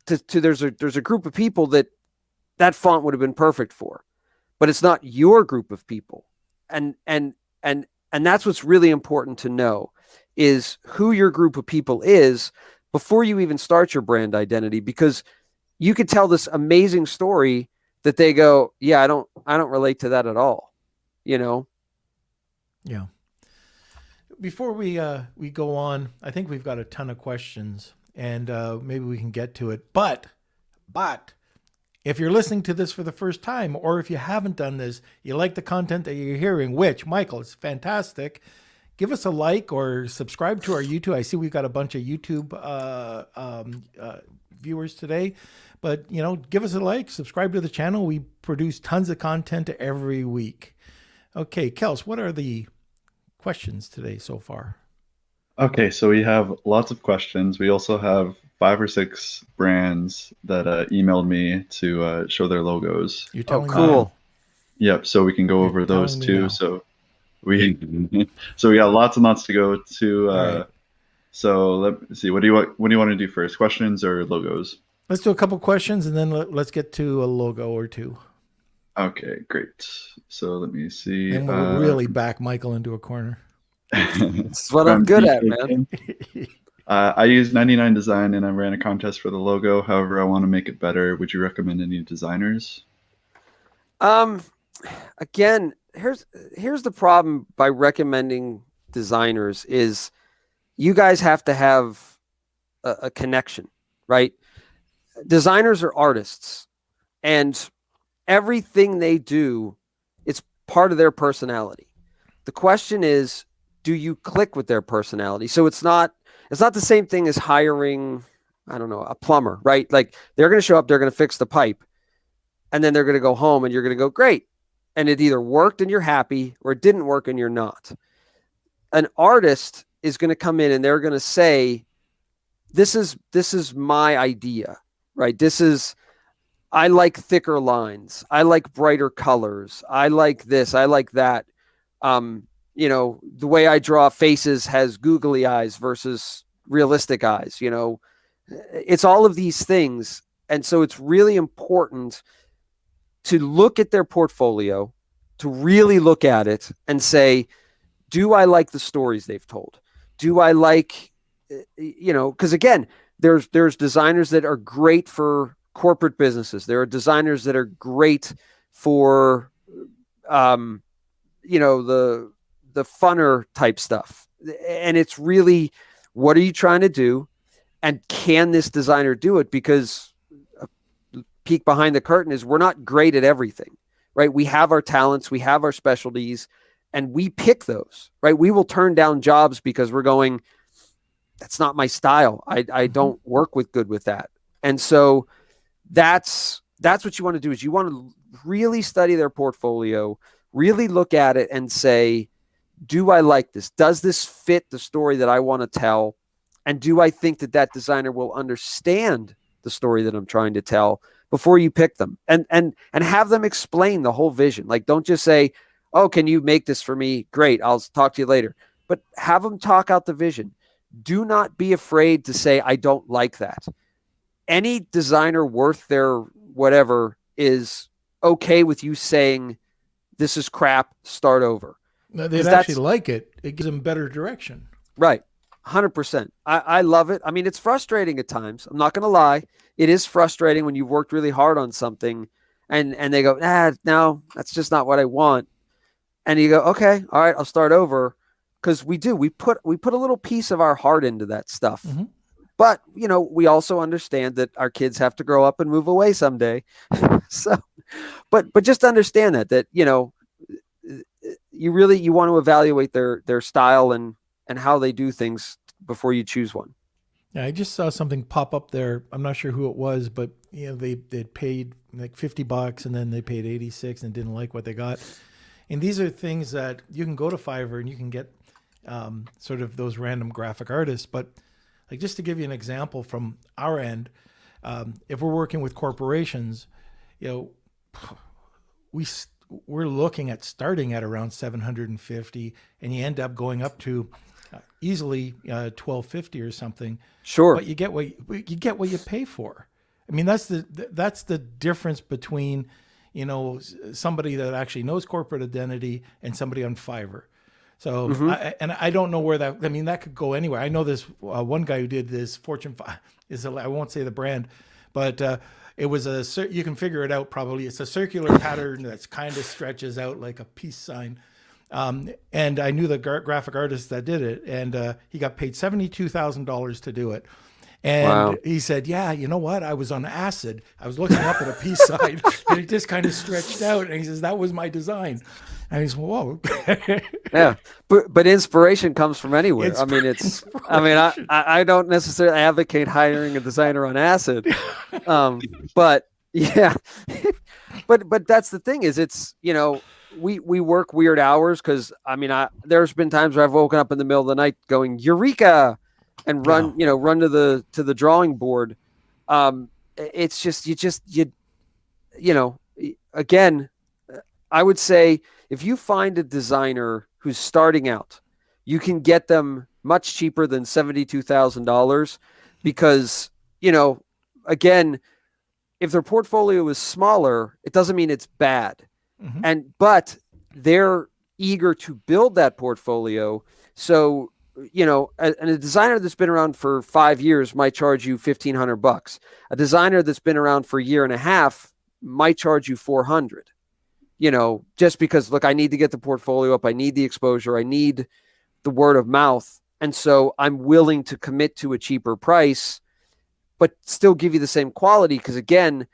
there's a group of people that font would have been perfect for, but it's not your group of people. And that's what's really important to know, is who your group of people is before you even start your brand identity, because you could tell this amazing story that they go, yeah, I don't relate to that at all. Yeah. Before we go on, I think we've got a ton of questions, and maybe we can get to it. But if you're listening to this for the first time, or if you haven't done this, you like the content that you're hearing, which, Michael, is fantastic, give us a like or subscribe to our YouTube. I see we've got a bunch of YouTube viewers today, but give us a like, subscribe to the channel. We produce tons of content every week. Okay, Kels, what are the questions today so far? Okay, so we have lots of questions. We also have 5 or 6 brands that emailed me to show their logos. You're telling me? Cool. Yep, so we can go over those too. So we got lots and lots to go to. Right. So let's see. What do you want to do first? Questions or logos? Let's do a couple questions, and then let's get to a logo or two. Okay, great. So let me see. And we'll really back Michael into a corner. That's what I'm good at, man. I use 99 Design, and I ran a contest for the logo. However, I want to make it better. Would you recommend any designers? Again, here's the problem by recommending designers is you guys have to have a connection, right? Designers are artists, and everything they do, it's part of their personality. The question is, do you click with their personality? So it's not the same thing as hiring, I don't know, a plumber, right? Like, they're going to show up, they're going to fix the pipe, and then they're going to go home, and you're going to go, great. And it either worked and you're happy, or it didn't work and you're not. An artist is going to come in and they're going to say, this is my idea, right? I like thicker lines. I like brighter colors. I like this. I like that. The way I draw faces has googly eyes versus realistic eyes. It's all of these things. And so it's really important to look at their portfolio, to really look at it and say, do I like the stories they've told? Do I like, because again, there's designers that are great for corporate businesses. There are designers that are great for, the funner type stuff. And it's really, what are you trying to do? And can this designer do it? Because a peek behind the curtain is we're not great at everything. right? We have our talents, we have our specialties, and we pick those, right? We will turn down jobs because we're going, that's not my style. I don't work good with that. And so that's what you want to do, is you want to really study their portfolio, really look at it and say, do I like this? Does this fit the story that I want to tell? And do I think that designer will understand the story that I'm trying to tell before you pick them? And have them explain the whole vision. Like, don't just say, oh, can you make this for me? Great, I'll talk to you later. But have them talk out the vision. Do not be afraid to say, I don't like that. Any designer worth their whatever is okay with you saying, this is crap, start over. No, they'd actually like it. It gives them better direction. Right. 100%. I love it. I mean, it's frustrating at times. I'm not going to lie. It is frustrating when you've worked really hard on something and they go, no, that's just not what I want. And you go, okay, all right, I'll start over. Because we put a little piece of our heart into that stuff. Mm-hmm. But, we also understand that our kids have to grow up and move away someday. So, but just understand that, you want to evaluate their style and how they do things before you choose one. Yeah, I just saw something pop up there. I'm not sure who it was, but they'd paid like $50 and then they paid $86 and didn't like what they got. And these are things that you can go to Fiverr and you can get sort of those random graphic artists. But like, just to give you an example from our end, if we're working with corporations, we're looking at starting at around $750, and you end up going up to easily $1,250 or something. Sure, but you get what you pay for. I mean, that's the difference between somebody that actually knows corporate identity and somebody on Fiverr. So, I don't know where that could go anywhere. I know this one guy who did this Fortune 5 I won't say the brand, but it was you can figure it out probably. It's a circular pattern that's kind of stretches out like a peace sign. And I knew the graphic artist that did it, and he got paid $72,000 to do it. And wow. He said, yeah, you know what? I was on acid. I was looking up at a peace sign and it just kind of stretched out. And he says, that was my design. And he's, whoa. Yeah. But inspiration comes from anywhere. I don't necessarily advocate hiring a designer on acid. But yeah, but that's the thing is we work weird hours. Cause there's been times where I've woken up in the middle of the night going, Eureka, and run to the drawing board. It's just, again, I would say if you find a designer who's starting out, you can get them much cheaper than $72,000 because, again, if their portfolio is smaller, it doesn't mean it's bad. Mm-hmm. But they're eager to build that portfolio. So, and a designer that's been around for 5 years might charge you $1,500. A designer that's been around for a year and a half might charge you $400. Just because, look, I need to get the portfolio up. I need the exposure. I need the word of mouth. And so I'm willing to commit to a cheaper price, but still give you the same quality. Because again,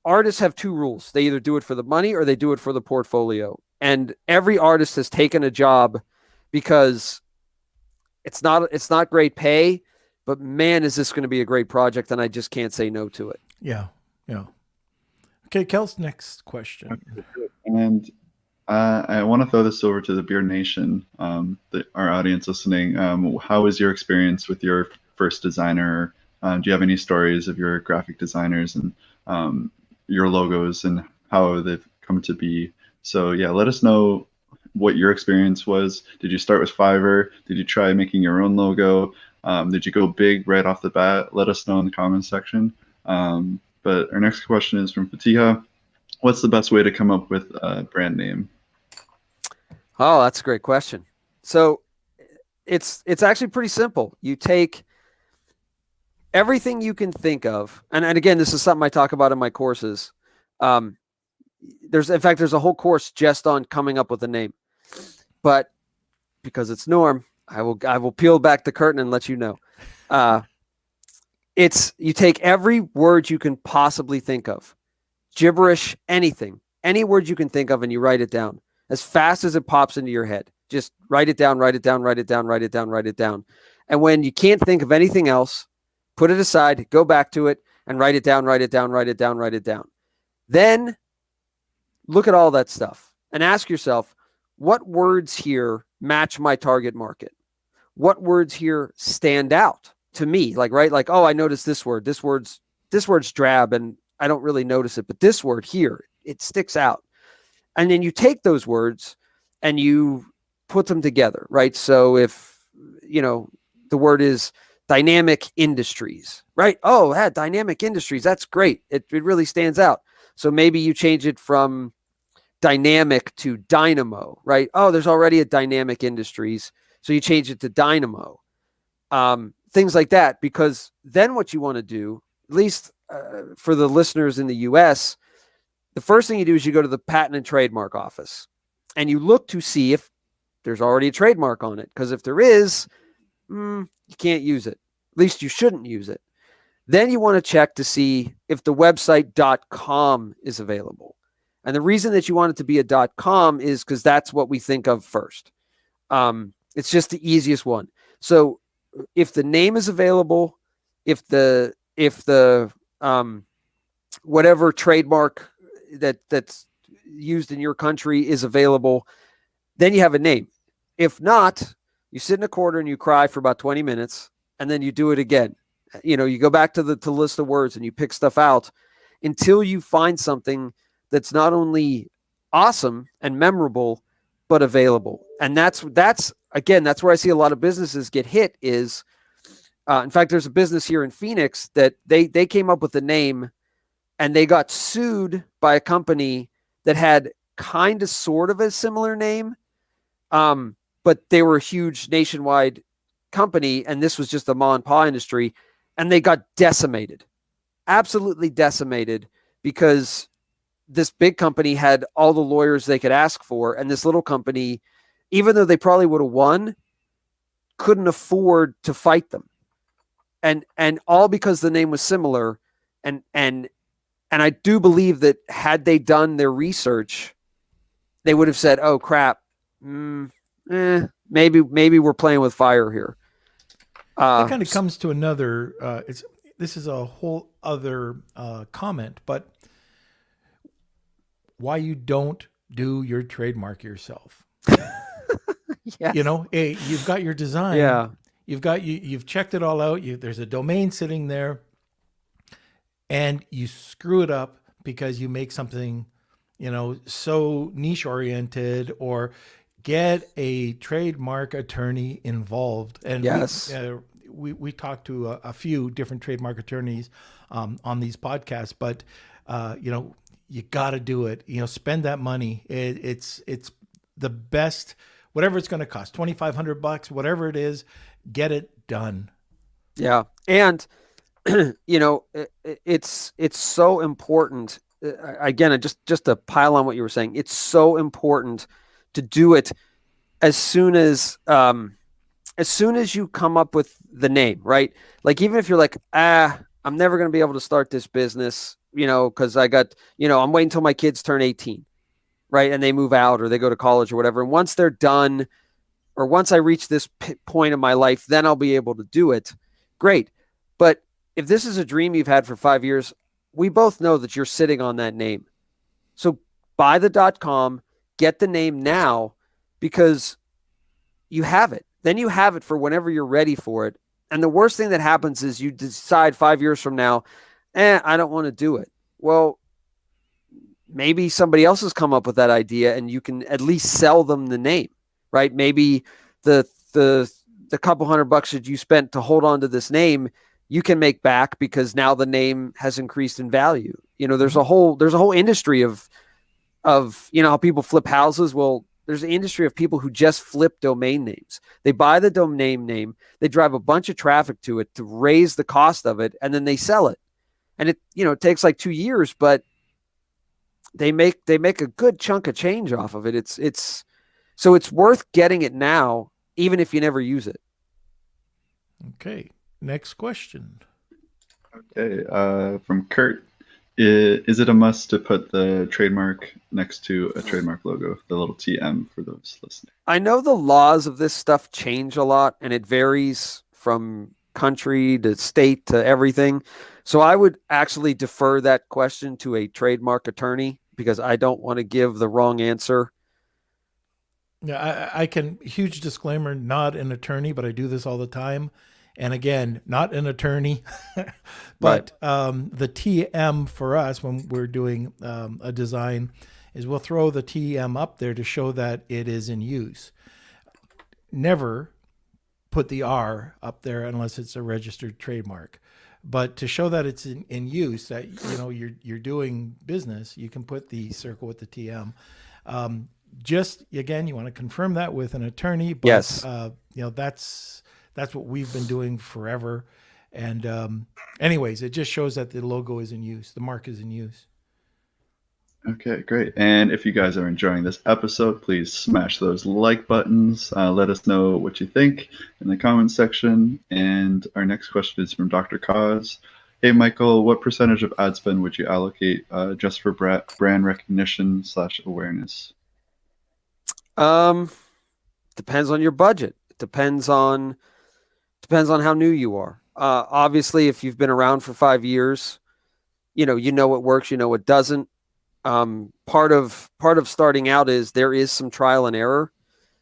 artists have two rules. They either do it for the money or they do it for the portfolio. And every artist has taken a job because it's not great pay, but man, is this going to be a great project, and I just can't say no to it. Yeah. Okay, Kel's next question. And I want to throw this over to the Beer Nation, our audience listening. How was your experience with your first designer? Do you have any stories of your graphic designers and your logos and how they've come to be? So yeah, let us know what your experience was. Did you start with Fiverr? Did you try making your own logo? Did you go big right off the bat? Let us know in the comments section. But our next question is from Fatiha. What's the best way to come up with a brand name? Oh, that's a great question. So it's actually pretty simple. You take everything you can think of, and again, this is something I talk about in my courses. There's a whole course just on coming up with a name. But because it's Norm, I will peel back the curtain and let you know. You take every word you can possibly think of, gibberish, anything, any word you can think of, and you write it down as fast as it pops into your head. Just write it down, write it down, write it down, write it down, write it down. And when you can't think of anything else, put it aside, go back to it, and write it down, write it down, write it down, write it down. Then look at all that stuff and ask yourself, what words here match my target market? What words here stand out to me? Like, right? Like, oh, I noticed this word. This word's drab and I don't really notice it, but this word here, it sticks out. And then you take those words and you put them together, right? So if, the word is dynamic industries, right? Oh, yeah, dynamic industries. That's great. It really stands out. So maybe you change it from dynamic to dynamo, right? Oh, there's already a dynamic industries. So you change it to dynamo. Things like that, because then what you want to do, at least for the listeners in the US, the first thing you do is you go to the Patent and Trademark Office and you look to see if there's already a trademark on it. Because if there is, you can't use it. At least you shouldn't use it. Then you want to check to see if the website .com is available. And the reason that you want it to be a .com is because that's what we think of first. It's just the easiest one. So if the name is available, if the whatever trademark that's used in your country is available, then you have a name. If not, you sit in a corner and you cry for about 20 minutes and then you do it again. You go back to the list of words and you pick stuff out until you find something that's not only awesome and memorable, but available. And that's where I see a lot of businesses get hit is, in fact, there's a business here in Phoenix that they came up with a name and they got sued by a company that had kind of sort of a similar name. But they were a huge nationwide company and this was just a ma and pa industry, and they got decimated, absolutely decimated, because this big company had all the lawyers they could ask for. And this little company, even though they probably would have won, couldn't afford to fight them. And all because the name was similar. And I do believe that had they done their research, they would have said, oh crap. Maybe we're playing with fire here. That kind of comes to another, this is a whole other comment, but why you don't do your trademark yourself. Yes. You've got your design. Yeah. You've checked it all out. There's a domain sitting there and you screw it up because you make something, so niche oriented, or get a trademark attorney involved. And yes, we talked to a few different trademark attorneys on these podcasts, but you got to do it. Spend that money. It's the best, whatever it's going to cost, $2,500, whatever it is, get it done. Yeah. And, it's so important. Again, just to pile on what you were saying, it's so important to do it as soon as you come up with the name, right? Like, even if you're like, I'm never going to be able to start this business, because I got, I'm waiting until my kids turn 18, right? And they move out or they go to college or whatever. And once they're done, or once I reach this point in my life, then I'll be able to do it. Great. But if this is a dream you've had for 5 years, we both know that you're sitting on that name. So buy the .com, get the name now, because you have it. Then you have it for whenever you're ready for it. And the worst thing that happens is you decide 5 years from now, I don't want to do it. Well, maybe somebody else has come up with that idea and you can at least sell them the name, right? Maybe the couple $100 that you spent to hold on to this name, you can make back because now the name has increased in value. There's a whole industry of how people flip houses. Well, there's an industry of people who just flip domain names. They buy the domain name, they drive a bunch of traffic to it to raise the cost of it, and then they sell it. And it takes like 2 years, but they make a good chunk of change off of it. So it's worth getting it now, even if you never use it. Okay. Next question. Okay. From Kurt. Is it a must to put the trademark next to a trademark logo, the little TM for those listening? I know the laws of this stuff change a lot, and it varies from country to state to everything. So I would actually defer that question to a trademark attorney because I don't want to give the wrong answer. Yeah, I can, huge disclaimer, not an attorney, but I do this all the time. And again, not an attorney, Right. but the TM for us when we're doing a design is we'll throw the TM up there to show that it is in use. Never put the R up there unless it's a registered trademark. But to show that it's in use, that you're doing business, you can put the circle with the TM. Just again, you want to confirm that with an attorney. But, Yes. That's what we've been doing forever. And anyways, it just shows that the logo is in use, the mark is in use. Okay, great. And if you guys are enjoying this episode, please smash those like buttons. Let us know what you think in the comments section. And our next question is from Dr. Cause. Hey, Michael, what percentage of ad spend would you allocate just for brand recognition / awareness? Depends on your budget. It depends on how new you are. Obviously, if you've been around for 5 years, you know what works, you know what doesn't. Part of starting out is there is some trial and error.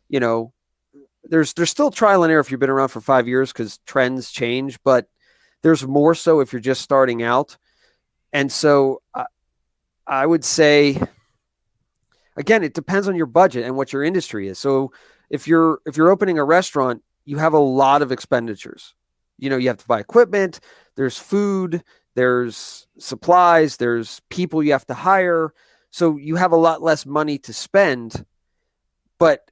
There's still trial and error if you've been around for 5 years because trends change, but there's more so if you're just starting out. And so I would say, again, it depends on your budget and what your industry is. So if you're opening a restaurant, you have a lot of expenditures. You have to buy equipment, there's food, there's supplies, there's people you have to hire. So you have a lot less money to spend. But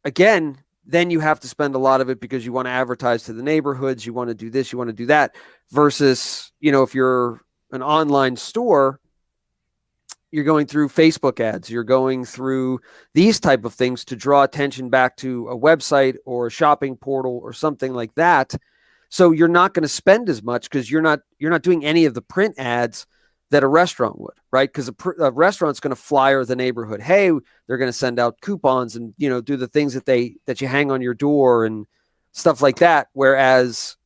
again, then you have to spend a lot of it because you want to advertise to the neighborhoods, you want to do this, you want to do that. Versus, if you're an online store, you're going through Facebook ads, you're going through these type of things to draw attention back to a website or a shopping portal or something like that. So you're not going to spend as much because you're not doing any of the print ads that a restaurant would, right? Because a restaurant's going to flyer the neighborhood. Hey, they're going to send out coupons and do the things that you hang on your door and stuff like that. Whereas,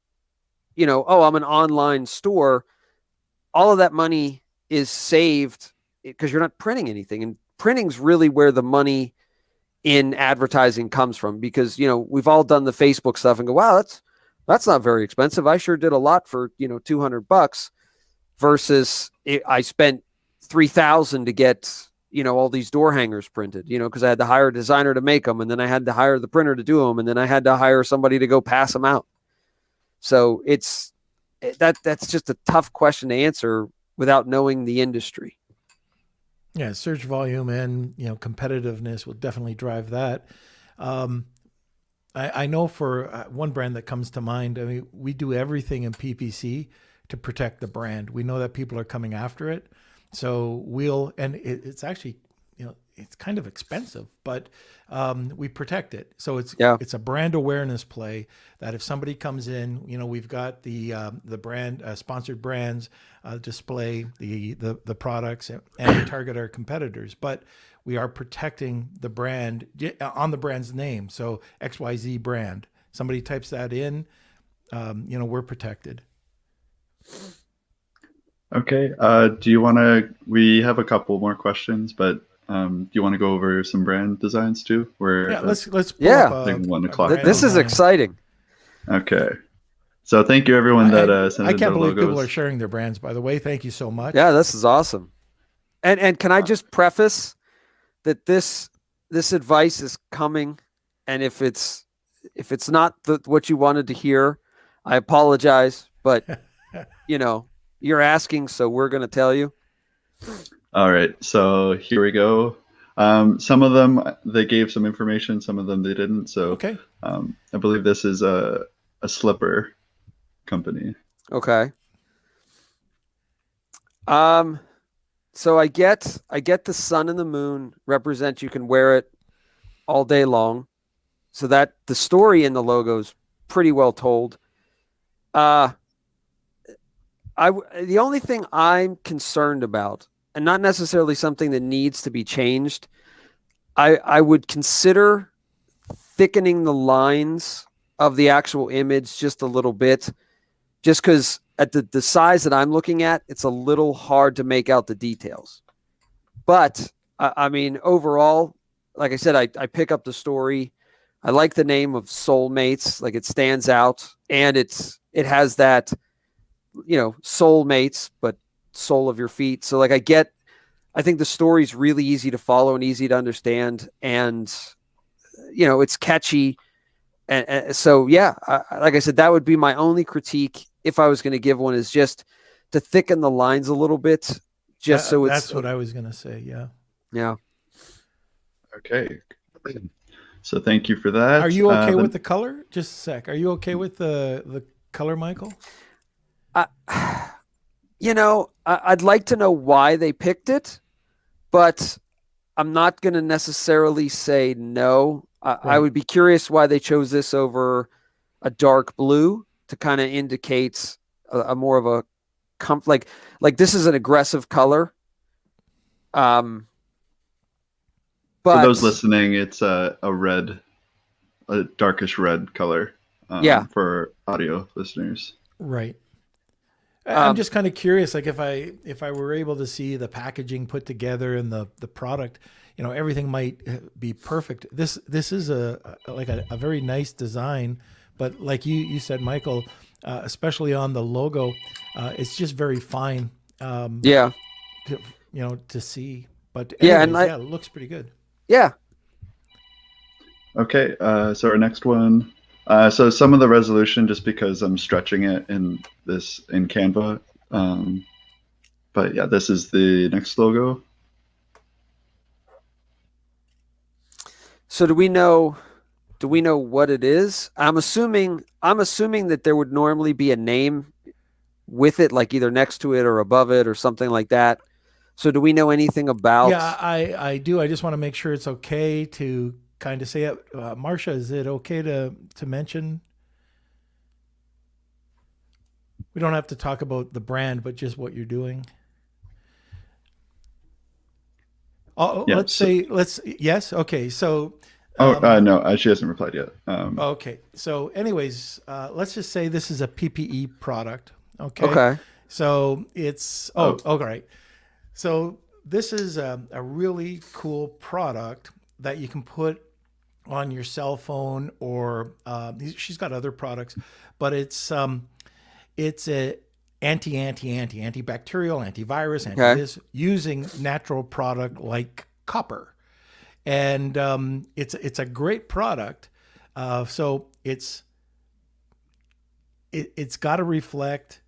I'm an online store, all of that money is saved because you're not printing anything, and printing's really where the money in advertising comes from. Because we've all done the Facebook stuff and go, wow, that's not very expensive. I sure did a lot for $200 versus I spent $3,000 to get all these door hangers printed, because I had to hire a designer to make them, and then I had to hire the printer to do them, and then I had to hire somebody to go pass them out. So that's just a tough question to answer without knowing the industry. Yeah, search volume and competitiveness will definitely drive that. I know for one brand that comes to mind, I mean, we do everything in PPC to protect the brand. We know that people are coming after it. So it's actually, it's kind of expensive, but we protect it. So it's a brand awareness play that if somebody comes in, we've got the brand sponsored brands display the products and target our competitors, but we are protecting the brand on the brand's name. So XYZ brand, somebody types that in, we're protected. Okay. We have a couple more questions, but do you want to go over some brand designs too? Let's pull up, 1 o'clock. This is exciting. Okay. So thank you everyone that sent I in can't their believe logos. people are sharing their brands, by the way. Thank you so much. Yeah, this is awesome. And can I just preface that this advice is coming, and if it's not what you wanted to hear, I apologize, but you're asking, so we're going to tell you. All right, so here we go. Some of them they gave some information, some of them they didn't. So okay. I believe this is a slipper company. Okay. So I get the sun and the moon represent, you can wear it all day long. So that the story in the logo is pretty well told. The only thing I'm concerned about, and not necessarily something that needs to be changed, I would consider thickening the lines of the actual image just a little bit, just because at the size that I'm looking at, it's a little hard to make out the details. But I mean, overall, like I said, I pick up the story. I like the name of Soulmates, like it stands out, and it has that, soulmates, but sole of your feet. So like I think the story's really easy to follow and easy to understand, and it's catchy. And so, yeah, like I said, that would be my only critique if I was going to give one, is just to thicken the lines a little bit, so it's. That's what I was going to say. Yeah. Yeah. Okay. So thank you for that. Are you okay with the color? Just a sec. Are you okay with the color, Michael? I'd like to know why they picked it, but I'm not going to necessarily say no. I would be curious why they chose this over a dark blue to kind of indicate a more of a like this is an aggressive color. But for those listening, it's a darkish red color. For audio listeners. Right. I'm just kind of curious, like if I were able to see the packaging put together and the product, everything might be perfect. This is a very nice design, but like you said, Michael, especially on the logo, it's just very fine. To see. But anyways, it looks pretty good. Yeah. Okay. So our next one. So some of the resolution, just because I'm stretching it in Canva. But yeah, this is the next logo. So do we know what it is? I'm assuming that there would normally be a name with it, like either next to it or above it or something like that. So do we know anything about? Yeah, I do. I just want to make sure it's okay to kind of say it. Marcia, is it okay to mention? We don't have to talk about the brand, but just what you're doing. Oh, yeah, yes. Okay. So. No, she hasn't replied yet. Okay. So anyways, let's just say this is a PPE product. Okay. Okay. So it's, okay. Right. So this is a really cool product that you can put on your cell phone, or she's got other products, but it's a antibacterial, antivirus, using natural product like copper. And it's a great product. So it's got to reflect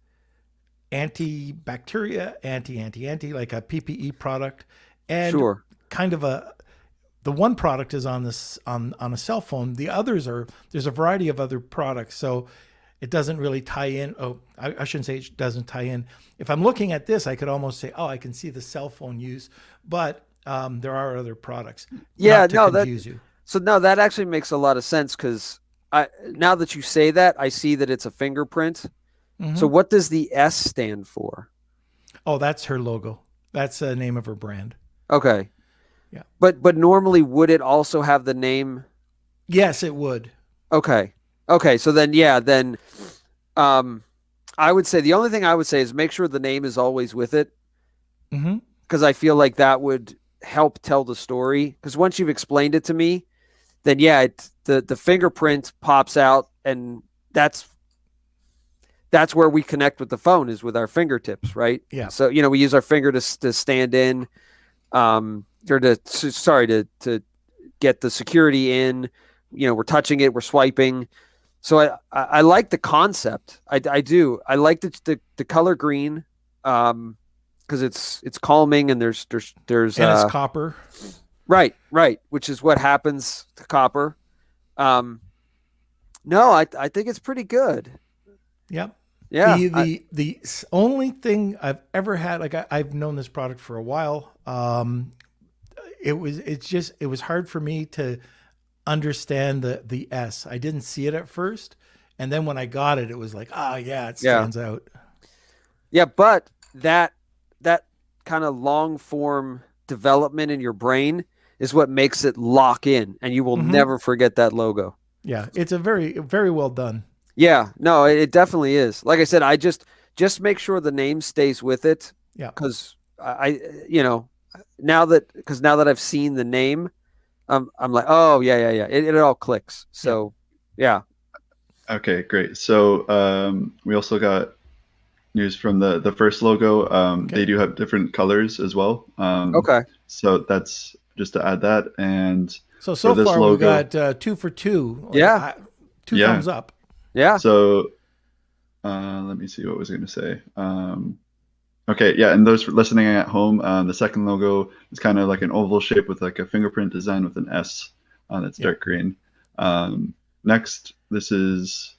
antibacteria, anti, like a PPE product, and kind of the one product is on this on a cell phone. The others there's a variety of other products. So it doesn't really tie in. Oh, I shouldn't say it doesn't tie in. If I'm looking at this, I could almost say, I can see the cell phone use, but there are other products. Yeah, So that actually makes a lot of sense, because now that you say that, I see that it's a fingerprint. Mm-hmm. So what does the S stand for? Oh, that's her logo. That's the name of her brand. Okay. Yeah. But normally, would it also have the name? Yes, it would. Okay. So then, I would say the only thing I would say is make sure the name is always with it. Mm-hmm. Because I feel like that would help tell the story. Because once you've explained it to me, then the fingerprint pops out, and that's where we connect with the phone, is with our fingertips, right? Yeah. So we use our finger to stand in, or to get the security in. We're touching it, we're swiping. So I like the concept. I do. I like the color green, because it's calming, and there's and it's copper. Right, which is what happens to copper. No, I think it's pretty good. Yep. Yeah. The only thing I've ever had, like I've known this product for a while. It was hard for me to understand the S. I didn't see it at first, and then when I got it, it was like, it stands out. Yeah, but that kind of long form development in your brain is what makes it lock in, and you will never forget that logo. Yeah, it's a very, very well done. Yeah, no, it definitely is. Like I said, I just make sure the name stays with it, Yeah. because you know, now that I've seen the name, I'm like, oh yeah. It all clicks. So yeah. Okay, great. So we also got news from the first logo. Okay. They do have different colors as well. Okay. So that's just to add that. And So for this far we've logo, got 2 for 2. Yeah. Two Yeah. thumbs up. Yeah. So let me see what I was going to say. Okay, yeah, and those listening at home, the second logo is kind of like an oval shape with like a fingerprint design with an S that's dark green. Next, this is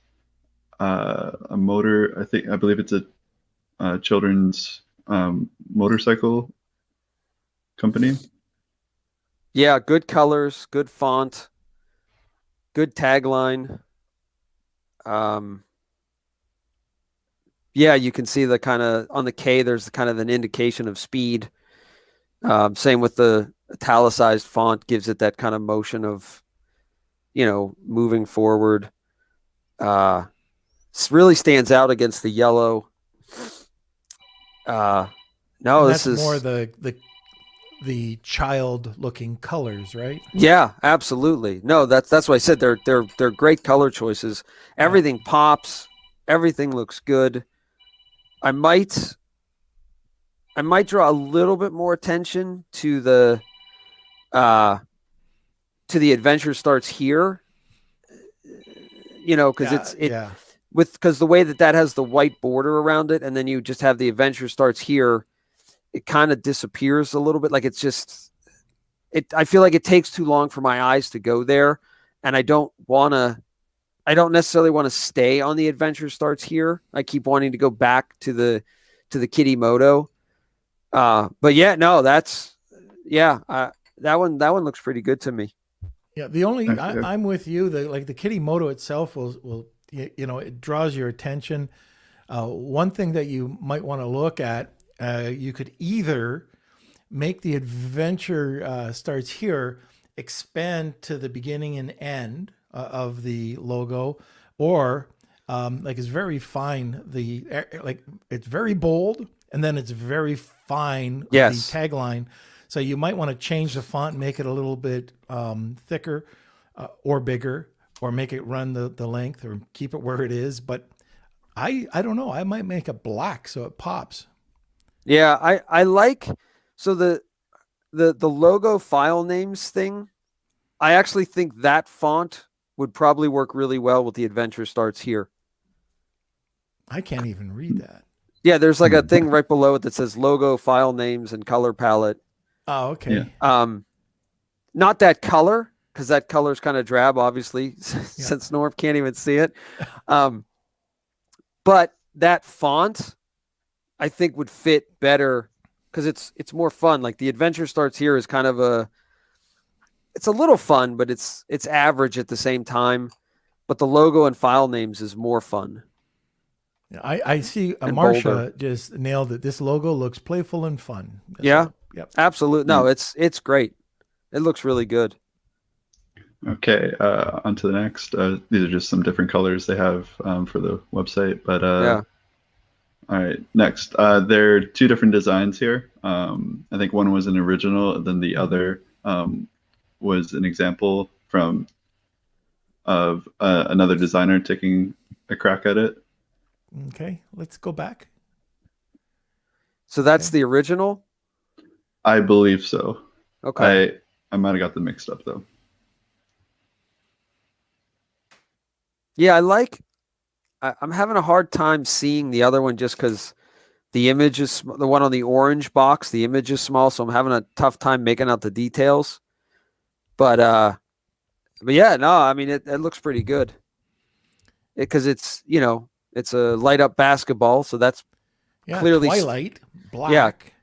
a motor. I believe it's a children's motorcycle company. Yeah, good colors, good font, good tagline. Yeah, you can see the kind of on the K, there's kind of an indication of speed. Same with the italicized font, gives it that kind of motion of, moving forward. Really stands out against the yellow. No, And this that's is more the child looking colors, right? Yeah, absolutely. No, that's why I said they're great color choices. Everything pops. Everything looks good. I might draw a little bit more attention to the adventure starts here. Because because the way that has the white border around it, and then you just have the adventure starts here, it kind of disappears a little bit. Like I feel like it takes too long for my eyes to go there, and I don't necessarily want to stay on the adventure starts here. I keep wanting to go back to the Kitty Moto. But yeah, no, that one looks pretty good to me. Yeah, I'm with you. The Kitty Moto itself will it draws your attention. One thing that you might want to look at, you could either make the adventure starts here, expand to the beginning and end of the logo, or it's very fine. It's very bold, and then it's very fine. Yes. The tagline. So you might want to change the font, make it a little bit thicker or bigger, or make it run the length, or keep it where it is. But I don't know. I might make it black so it pops. Yeah, I like the logo file names thing. I actually think that font would probably work really well with the adventure starts here. I can't even read that. Yeah, there's like a thing right below it that says logo file names and color palette. Oh, okay. Yeah. Not that color, because that color is kind of drab, obviously, since Norm can't even see it. But that font, I think, would fit better because it's more fun. Like the adventure starts here is kind of it's a little fun, but it's average at the same time. But the logo and file names is more fun. I see Marsha just nailed it. This logo looks playful and fun. Yep. Absolutely. No, Yeah. it's great. It looks really good. Okay, on to the next. These are just some different colors they have for the website. But Yeah. All right, next. There are two different designs here. I think one was an original, then the other was an example of another designer taking a crack at it. Okay, let's go back. So that's the original? I believe so. Okay. I might have got them mixed up though. Yeah, I'm having a hard time seeing the other one just because the image is the one on the orange box. The image is small, so I'm having a tough time making out the details. But yeah, no, I mean it looks pretty good because it's a light up basketball, so that's clearly Twilight black.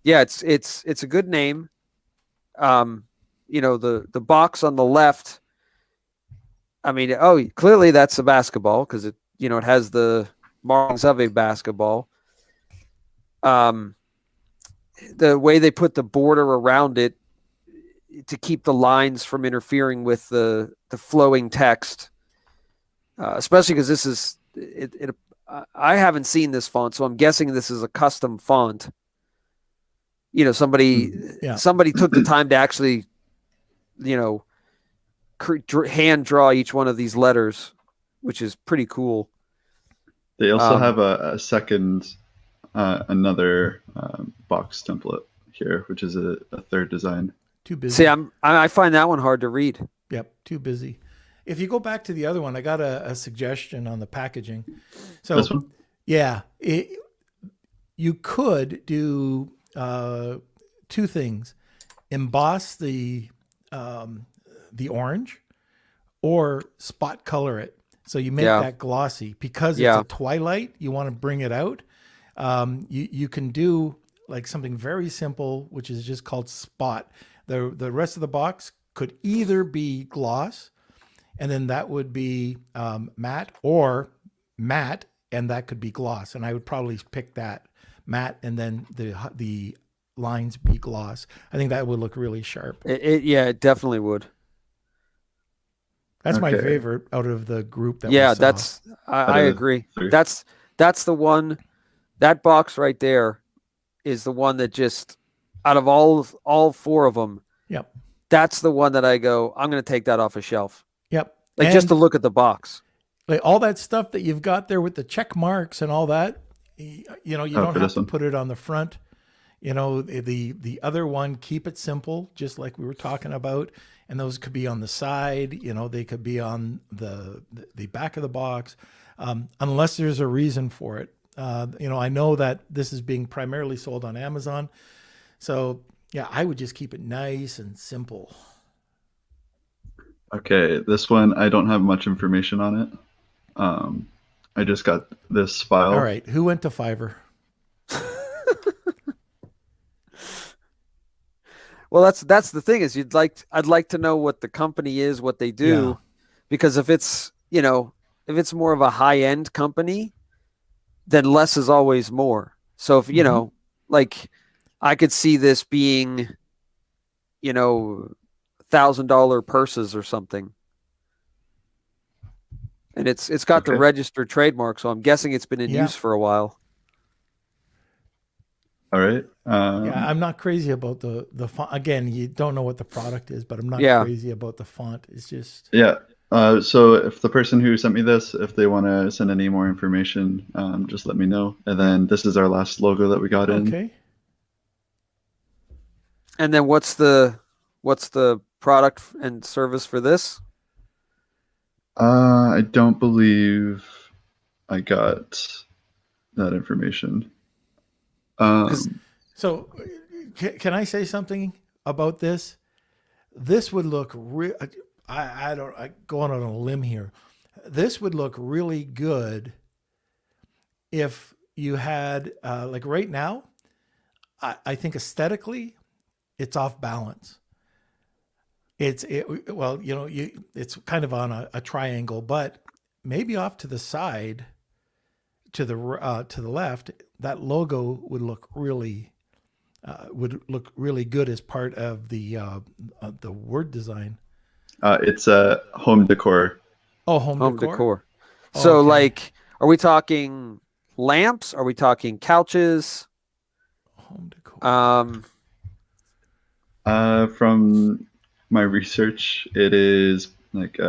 Yeah, it's a good name. The box on the left. I mean, clearly that's a basketball because it has the markings of a basketball. the way they put the border around it to keep the lines from interfering with the flowing text, especially because this is it. I haven't seen this font, so I'm guessing this is a custom font. You know, somebody took the time to actually, you know, hand draw each one of these letters, which is pretty cool. They also have a second, another box template here, which is a third design. Too busy. See, I find that one hard to read. Yep, too busy. If you go back to the other one, I got a suggestion on the packaging. So, This one? yeah, you could do two things: emboss the orange, or spot color it. So you make that glossy because it's a twilight. You want to bring it out. You can do like something very simple, which is just called spot. The rest of the box could either be gloss, and then that would be matte, or matte, and that could be gloss. And I would probably pick that matte, and then the lines be gloss. I think that would look really sharp. It definitely would. That's my favorite out of the group that I agree. That's the one. That box right there is the one that just, out of all four of them, yep, that's the one that I go, I'm going to take that off a shelf. Yep. Like, just to look at the box. Like all that stuff that you've got there with the check marks and all that, you don't have to put it on the front. You know, the other one, keep it simple, just like we were talking about. And those could be on the side, they could be on the back of the box, unless there's a reason for it. I know that this is being primarily sold on Amazon. So yeah, I would just keep it nice and simple. Okay, this one, I don't have much information on it. I just got this file. All right, who went to Fiverr? Well, that's the thing is I'd like to know what the company is, what they do, because if it's more of a high end company, then less is always more. So if like I could see this being, $1,000 purses or something, and it's got the registered trademark, so I'm guessing it's been in use for a while. All right. I'm not crazy about the font. Again, you don't know what the product is, but I'm not crazy about the font. It's just so if the person who sent me this, if they want to send any more information, just let me know. And then this is our last logo that we got in. Okay. And then what's the product and service for this? I don't believe I got that information. So can I say something about this? This would look I going on a limb here. This would look really good if you had like right now, I think aesthetically it's off balance. It's kind of on a triangle, but maybe off to the side, to the left, that logo would look really good as part of the word design. It's a home decor. Oh, home decor. So, like, are we talking lamps? Are we talking couches? Home decor. From my research, it is like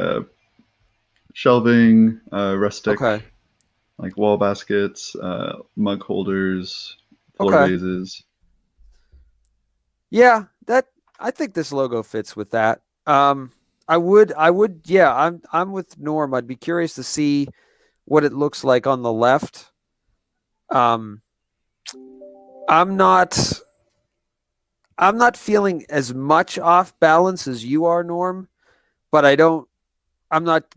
shelving, rustic, like wall baskets, mug holders, floor vases. Yeah, I think this logo fits with that. I would, yeah, I'm with Norm. I'd be curious to see what it looks like on the left. I'm not feeling as much off balance as you are, Norm, but I'm not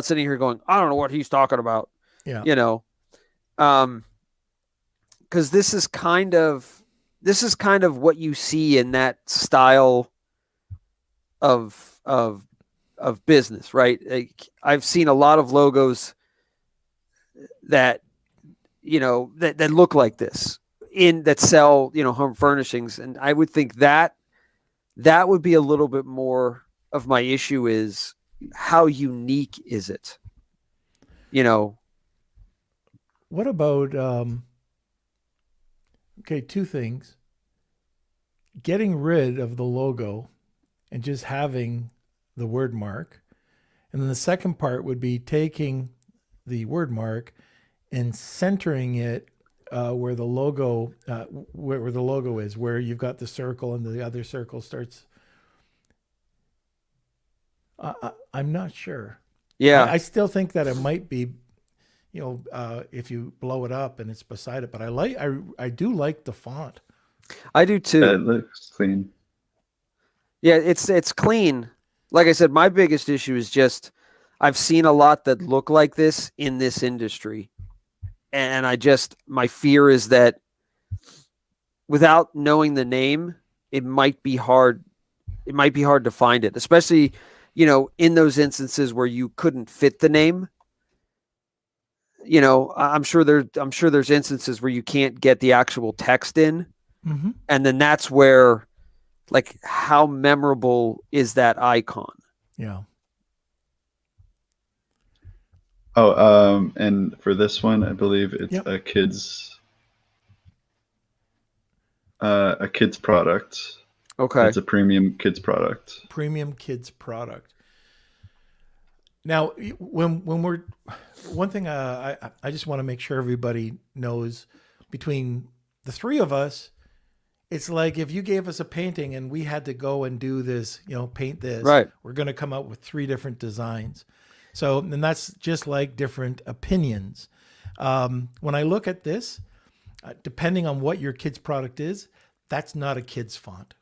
sitting here going, I don't know what he's talking about. Yeah. Because this is kind of what you see in that style of business, right? Like, I've seen a lot of logos that that look like this, in that sell, home furnishings. And I would think that would be a little bit more of my issue is how unique is it? What about, okay, two things. Getting rid of the logo and just having the word mark. And then the second part would be taking the word mark and centering it where the logo where the logo is, where you've got the circle and the other circle starts. I'm not sure. Yeah. I still think that it might be, if you blow it up and it's beside it. But I do like the font. I do too. It looks clean. Yeah, it's clean. Like I said, my biggest issue is just I've seen a lot that look like this in this industry. And my fear is that without knowing the name, it might be hard. It might be hard to find it, especially, in those instances where you couldn't fit the name. I'm sure there's instances where you can't get the actual text in. Mm-hmm. And then that's where, like, how memorable is that icon? Yeah. Oh, and for this one, I believe it's Yep. a kid's product. Okay. It's a premium kids product. Premium kids product. Now, when we're one thing, I just want to make sure everybody knows between the three of us, it's like if you gave us a painting and we had to go and do this, paint this, Right. we're going to come out with 3 different designs. So, and that's just like different opinions. When I look at this, depending on what your kid's product is, that's not a kid's font.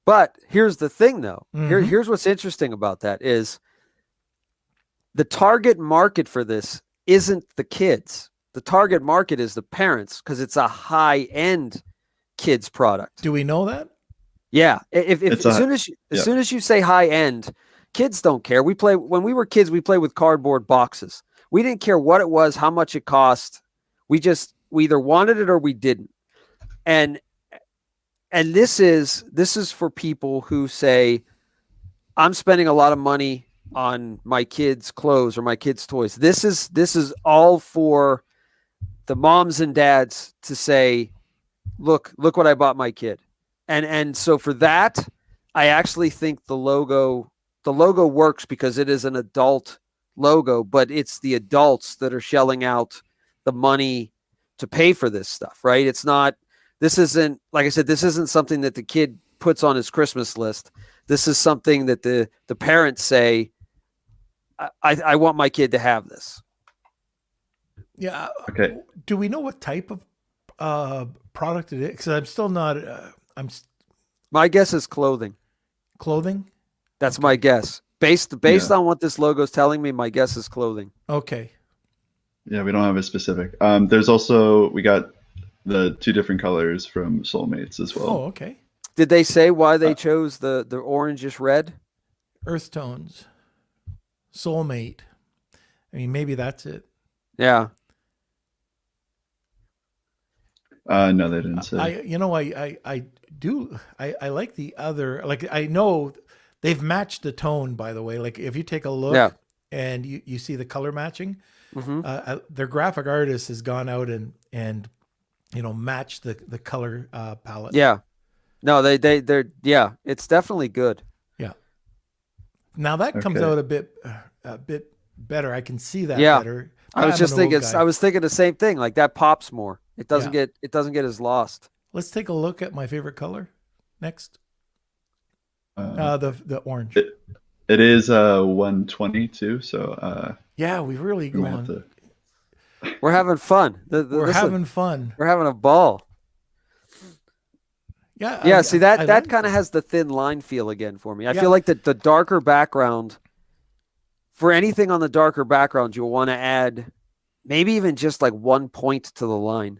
But here's the thing, though. Mhm. Here's what's interesting about that is the target market for this isn't the kids. The target market is the parents because it's a high-end kids product. Do we know that? Yeah. If as soon as you say high-end, kids don't care. When we were kids, we played with cardboard boxes. We didn't care what it was, how much it cost. We either wanted it or we didn't. And this is for people who say, I'm spending a lot of money on my kids' clothes or my kids' toys. This is all for the moms and dads to say, look what I bought my kid. And so for that, I actually think the logo works because it is an adult logo, but it's the adults that are shelling out the money to pay for this stuff, right? This isn't, like I said, this isn't something that the kid puts on his Christmas list. This is something that the parents say, I want my kid to have this. Yeah. Okay. Do we know what type of product it is? Because I'm still not. My guess is clothing. Clothing. That's my guess. Based on what this logo is telling me, my guess is clothing. Okay. Yeah, we don't have a specific. There's also, we got the 2 different colors from Soulmates as well. Oh, okay. Did they say why they chose the orangish red? Earth tones. Soulmate. I mean, maybe that's it. Yeah. No, they didn't say. I like the other, like, I know they've matched the tone, by the way. Like if you take a look and you see the color matching, their graphic artist has gone out and matched the color palette. Yeah. No, they're it's definitely good. Yeah. Now that comes out a bit better. I can see that better. I was thinking the same thing. Like that pops more. It doesn't get as lost. Let's take a look at my favorite color next. The orange. It is 122, so yeah, we've really gone. We're having fun. We're having fun. We're having a ball. Yeah. Yeah. See that kind of has the thin line feel again for me. I feel like the darker background. For anything on the darker background, you'll want to add maybe even just like 1 point to the line.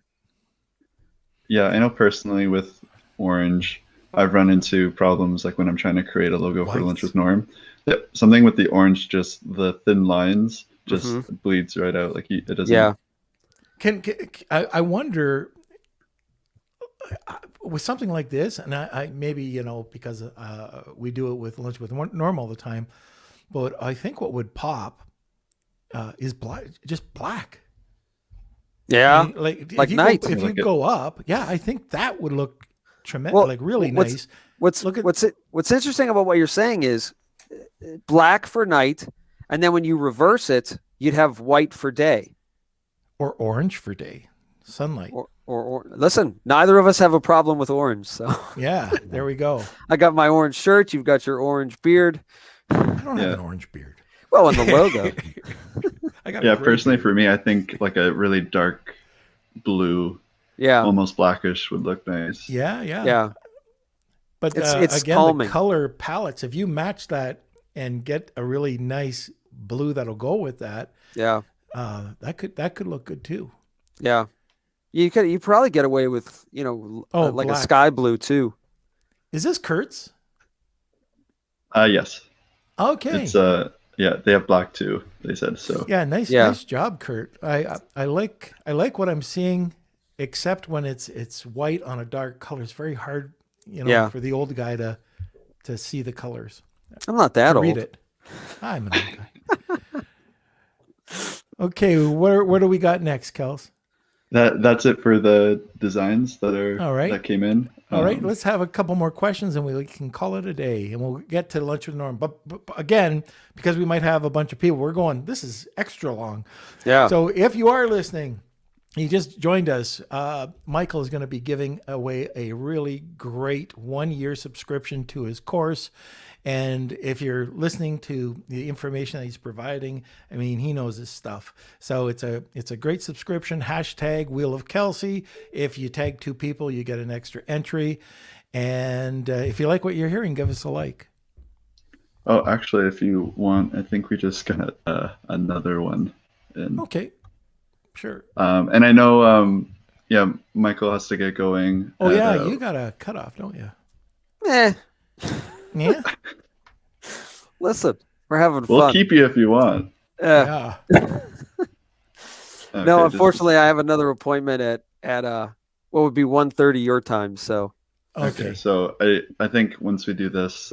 Yeah, I know personally with orange, I've run into problems like when I'm trying to create a logo for Lunch with Norm. Yeah, something with the orange, just the thin lines just bleeds right out. Like it doesn't. Yeah. I wonder, with something like this, and I maybe, because we do it with lunch with Norm all the time, but I think what would pop is black, just black. Yeah, I mean, like like night. if you Like it. go up, yeah, I think that would look tremendous, Well, like really what's- nice. What's Look at- what's interesting about what you're saying is black for night, and then when you reverse it, you'd have white for day. Or orange for day, sunlight. Or listen, neither of us have a problem with orange, so Yeah, there we go. I got my orange shirt. You've got your orange beard. I don't have Yeah. an orange beard. Well, and the logo. I got a Yeah, gray personally beard. for me, I think like a really dark blue, Yeah, almost blackish would look nice. Yeah, yeah. yeah. But It's again, calming. the color palettes, if you match that and get a really nice blue that'll go with that, Yeah, that could look good too. yeah. You probably get away with like a black. sky blue too. Is this Kurtz? Yes. Okay. It's yeah, they have black too, they said so. Yeah, nice Yeah. nice job, Kurt. I like what I'm seeing, except when it's white on a dark color. It's very hard, Yeah. for the old guy to see the colors. I'm not that To old. read it. I'm an old guy. Okay, where do we got next, Kels? That's it for the designs All right. that came in. All right, let's have a couple more questions and we can call it a day, and we'll get to lunch with Norm. But again, because we might have a bunch of people, we're going, this is extra long. Yeah. So if you are listening, you just joined us. Michael is going to be giving away a really great 1-year subscription to his course. And if you're listening to the information that he's providing, I mean, he knows his stuff. So it's a great subscription. Hashtag Wheel of Kelsey. If you tag 2 people, you get an extra entry. And if you like what you're hearing, give us a like. Oh, actually, if you want, I think we just got another one in. Okay, sure. And I know, yeah, Michael has to get going. Oh, at, yeah, you got a cutoff, don't you? Eh, Yeah? listen, we're having We'll fun. keep you if you want. Yeah. Okay, No, just- unfortunately, I have another appointment at what would be 1:30 your time. So Okay. So I think once we do this,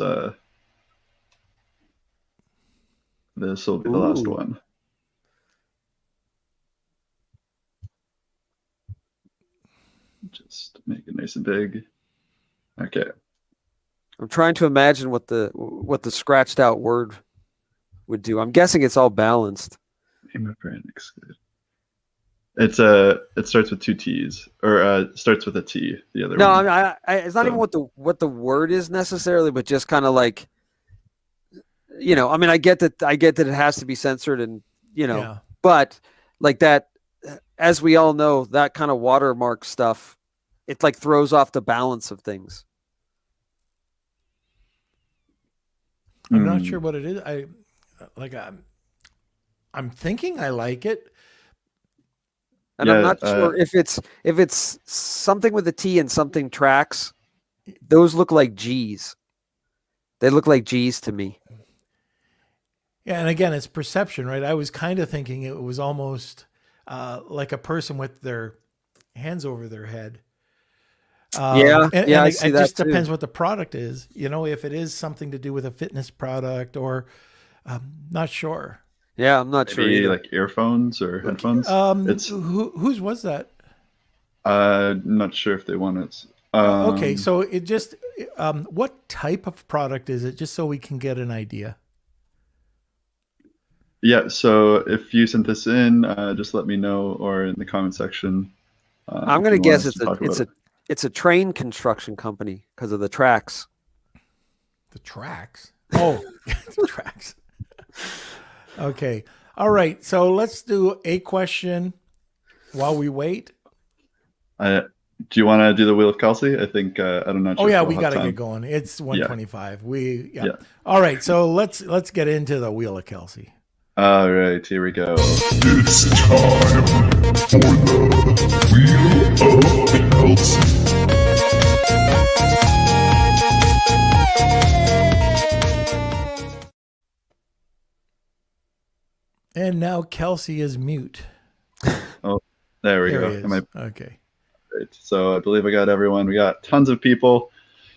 this will be the last Ooh. one. Just make it nice and big. Okay. I'm trying to imagine what the scratched out word would do. I'm guessing it's all balanced. Name of brand exclude. It starts with 2 T's, or starts with a T. The other No, one. I mean, it's not So- even what the word is necessarily, but just kind of like, I mean, I get that it has to be censored, and Yeah. but like that, as we all know, that kind of watermark stuff, it like throws off the balance of things. I'm not Hmm. sure what it is. I'm thinking I like it. And I'm Yeah, not sure if it's something with a T and something tracks. Those look like G's. They look like G's to me. Yeah, and again, it's perception, right? I was kind of thinking it was almost like a person with their hands over their head. Yeah, and I it see that just too. depends what the product is. If it is something to do with a fitness product, or not sure. Yeah, I'm not sure Maybe either. like earphones or headphones. It's Whose was that? not sure if they want it. Okay, so it just what type of product is it? Just so we can get an idea. Yeah, so if you sent this in, just let me know, or in the comment section. I'm if gonna you want guess us to talk about it. it's a train construction company because of the tracks. The tracks. Oh, the tracks. Okay. All right. So let's do a question while we wait. Do you want to do the Wheel of Kelsey? I think I'm not sure. Oh yeah, if we we'll got have to time. get going. It's 1:25. Yeah. Yeah. All right. So let's get into the Wheel of Kelsey. All right, here we go. It's time for the Wheel of Kelsey. And now Kelsey is mute. There we There go. he is. Am I Okay. right. So I believe I got everyone. We got tons of people.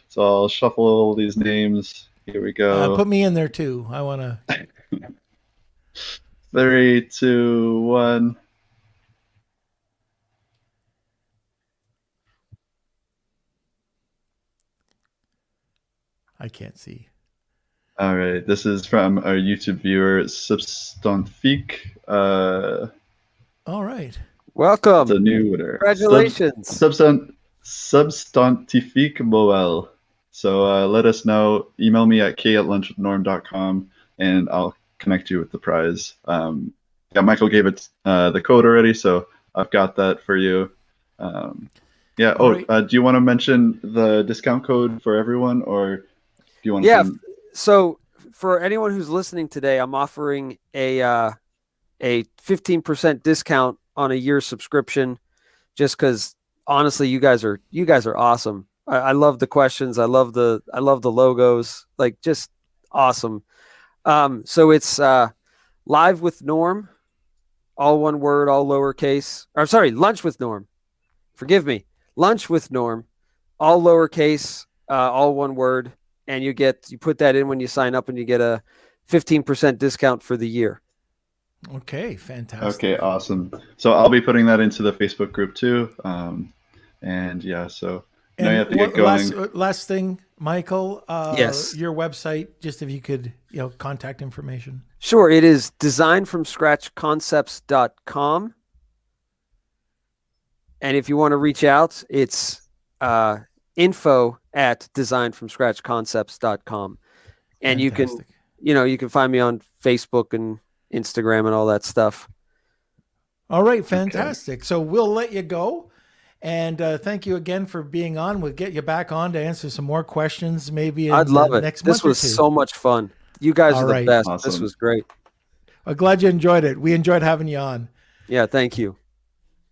So I'll shuffle these names. Here we go. Put me in there too. I want to. 3, 2, 1. I can't see. All right. This is from our YouTube viewer, Substantique. All right. Welcome. The new winner. Congratulations. Substantifique Boel. So let us know. Email me at k@lunchwithnorm.com and I'll connect you with the prize. Michael gave it the code already, so I've got that for you. Right. Do you want to mention the discount code for everyone, or do you want to? Yeah. So for anyone who's listening today, I'm offering a 15% discount on a year subscription, just because honestly, you guys are awesome. I love the questions. I love the logos, like just awesome. So it's Live with Norm, all one word, all lowercase. Or sorry, Lunch with Norm. Forgive me. Lunch with Norm, all lowercase, all one word, and you put that in when you sign up, and you get a 15% discount for the year. Okay, fantastic. Okay, awesome. So I'll be putting that into the Facebook group too. So now you have to get going. Last thing, Michael. Yes. Your website, just if you could, contact information. Sure. It is designfromscratchconcepts.com. And if you want to reach out, it's info@designfromscratchconcepts.com. And Fantastic. you can find me on Facebook and Instagram and all that stuff. All right, fantastic. Okay. So we'll let you go. And thank you again for being on. We'll get you back on to answer some more questions maybe I'd love it. Next month. This was so much fun. You guys are the best. Awesome. This was great. I'm glad you enjoyed it. We enjoyed having you on. Yeah, thank you.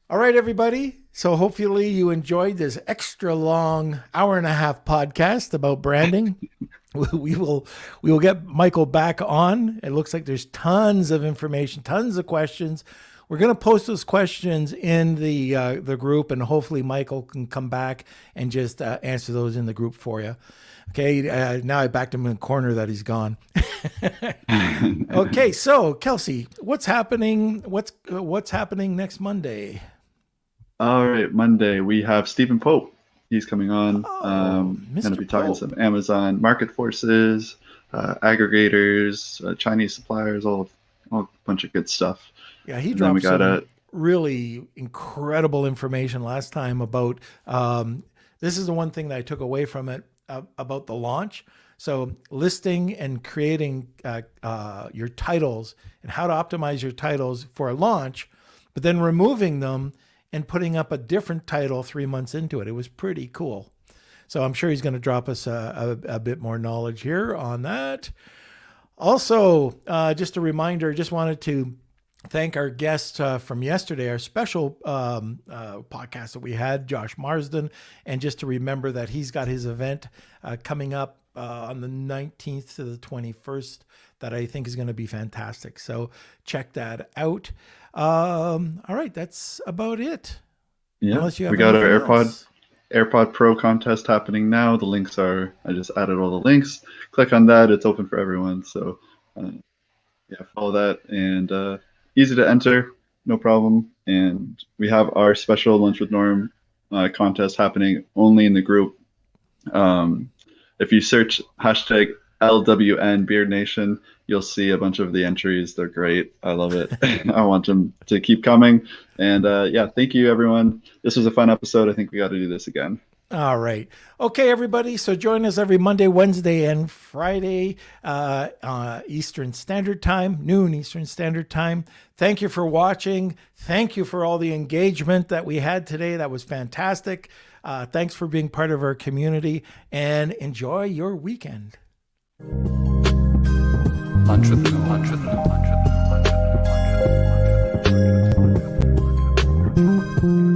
All right, everybody. So hopefully you enjoyed this extra long hour-and-a-half podcast about branding. We will get Michael back on. It looks like there's tons of information, tons of questions. We're going to post those questions in the group, and hopefully Michael can come back and just answer those in the group for you. Okay, now I backed him in the corner that he's gone. Okay, so Kelsey, what's happening? What's happening next Monday? All right, Monday we have Stephen Pope. He's coming on. Mr. Going to be talking Pope. some Amazon market forces, aggregators, Chinese suppliers, all a bunch of good stuff. Yeah, he And then dropped some really incredible information last time about. This is the one thing that I took away from it about the launch. So listing and creating your titles and how to optimize your titles for a launch, but then removing them and putting up a different title 3 months into it. It was pretty cool. So I'm sure he's going to drop us a bit more knowledge here on that. Also, just a reminder, just wanted to thank our guest from yesterday, our special podcast that we had, Josh Marsden, and just to remember that he's got his event coming up on the 19th to the 21st that I think is going to be fantastic. So check that out. All right, that's about it. Yeah, Unless you have we got our anything else. AirPod Pro contest happening now. The links I just added all the links. Click on that. It's open for everyone. So follow that, and easy to enter, no problem. And we have our special Lunch with Norm contest happening only in the group. If you search hashtag LWN Beard Nation, you'll see a bunch of the entries. They're great. I love it. I want them to keep coming. And thank you, everyone. This was a fun episode. I think we got to do this again. All right. Okay, everybody. So join us every Monday, Wednesday, and Friday, Eastern Standard Time, noon Eastern Standard Time. Thank you for watching. Thank you for all the engagement that we had today. That was fantastic. Thanks for being part of our community, and enjoy your weekend. Lunch with Norm.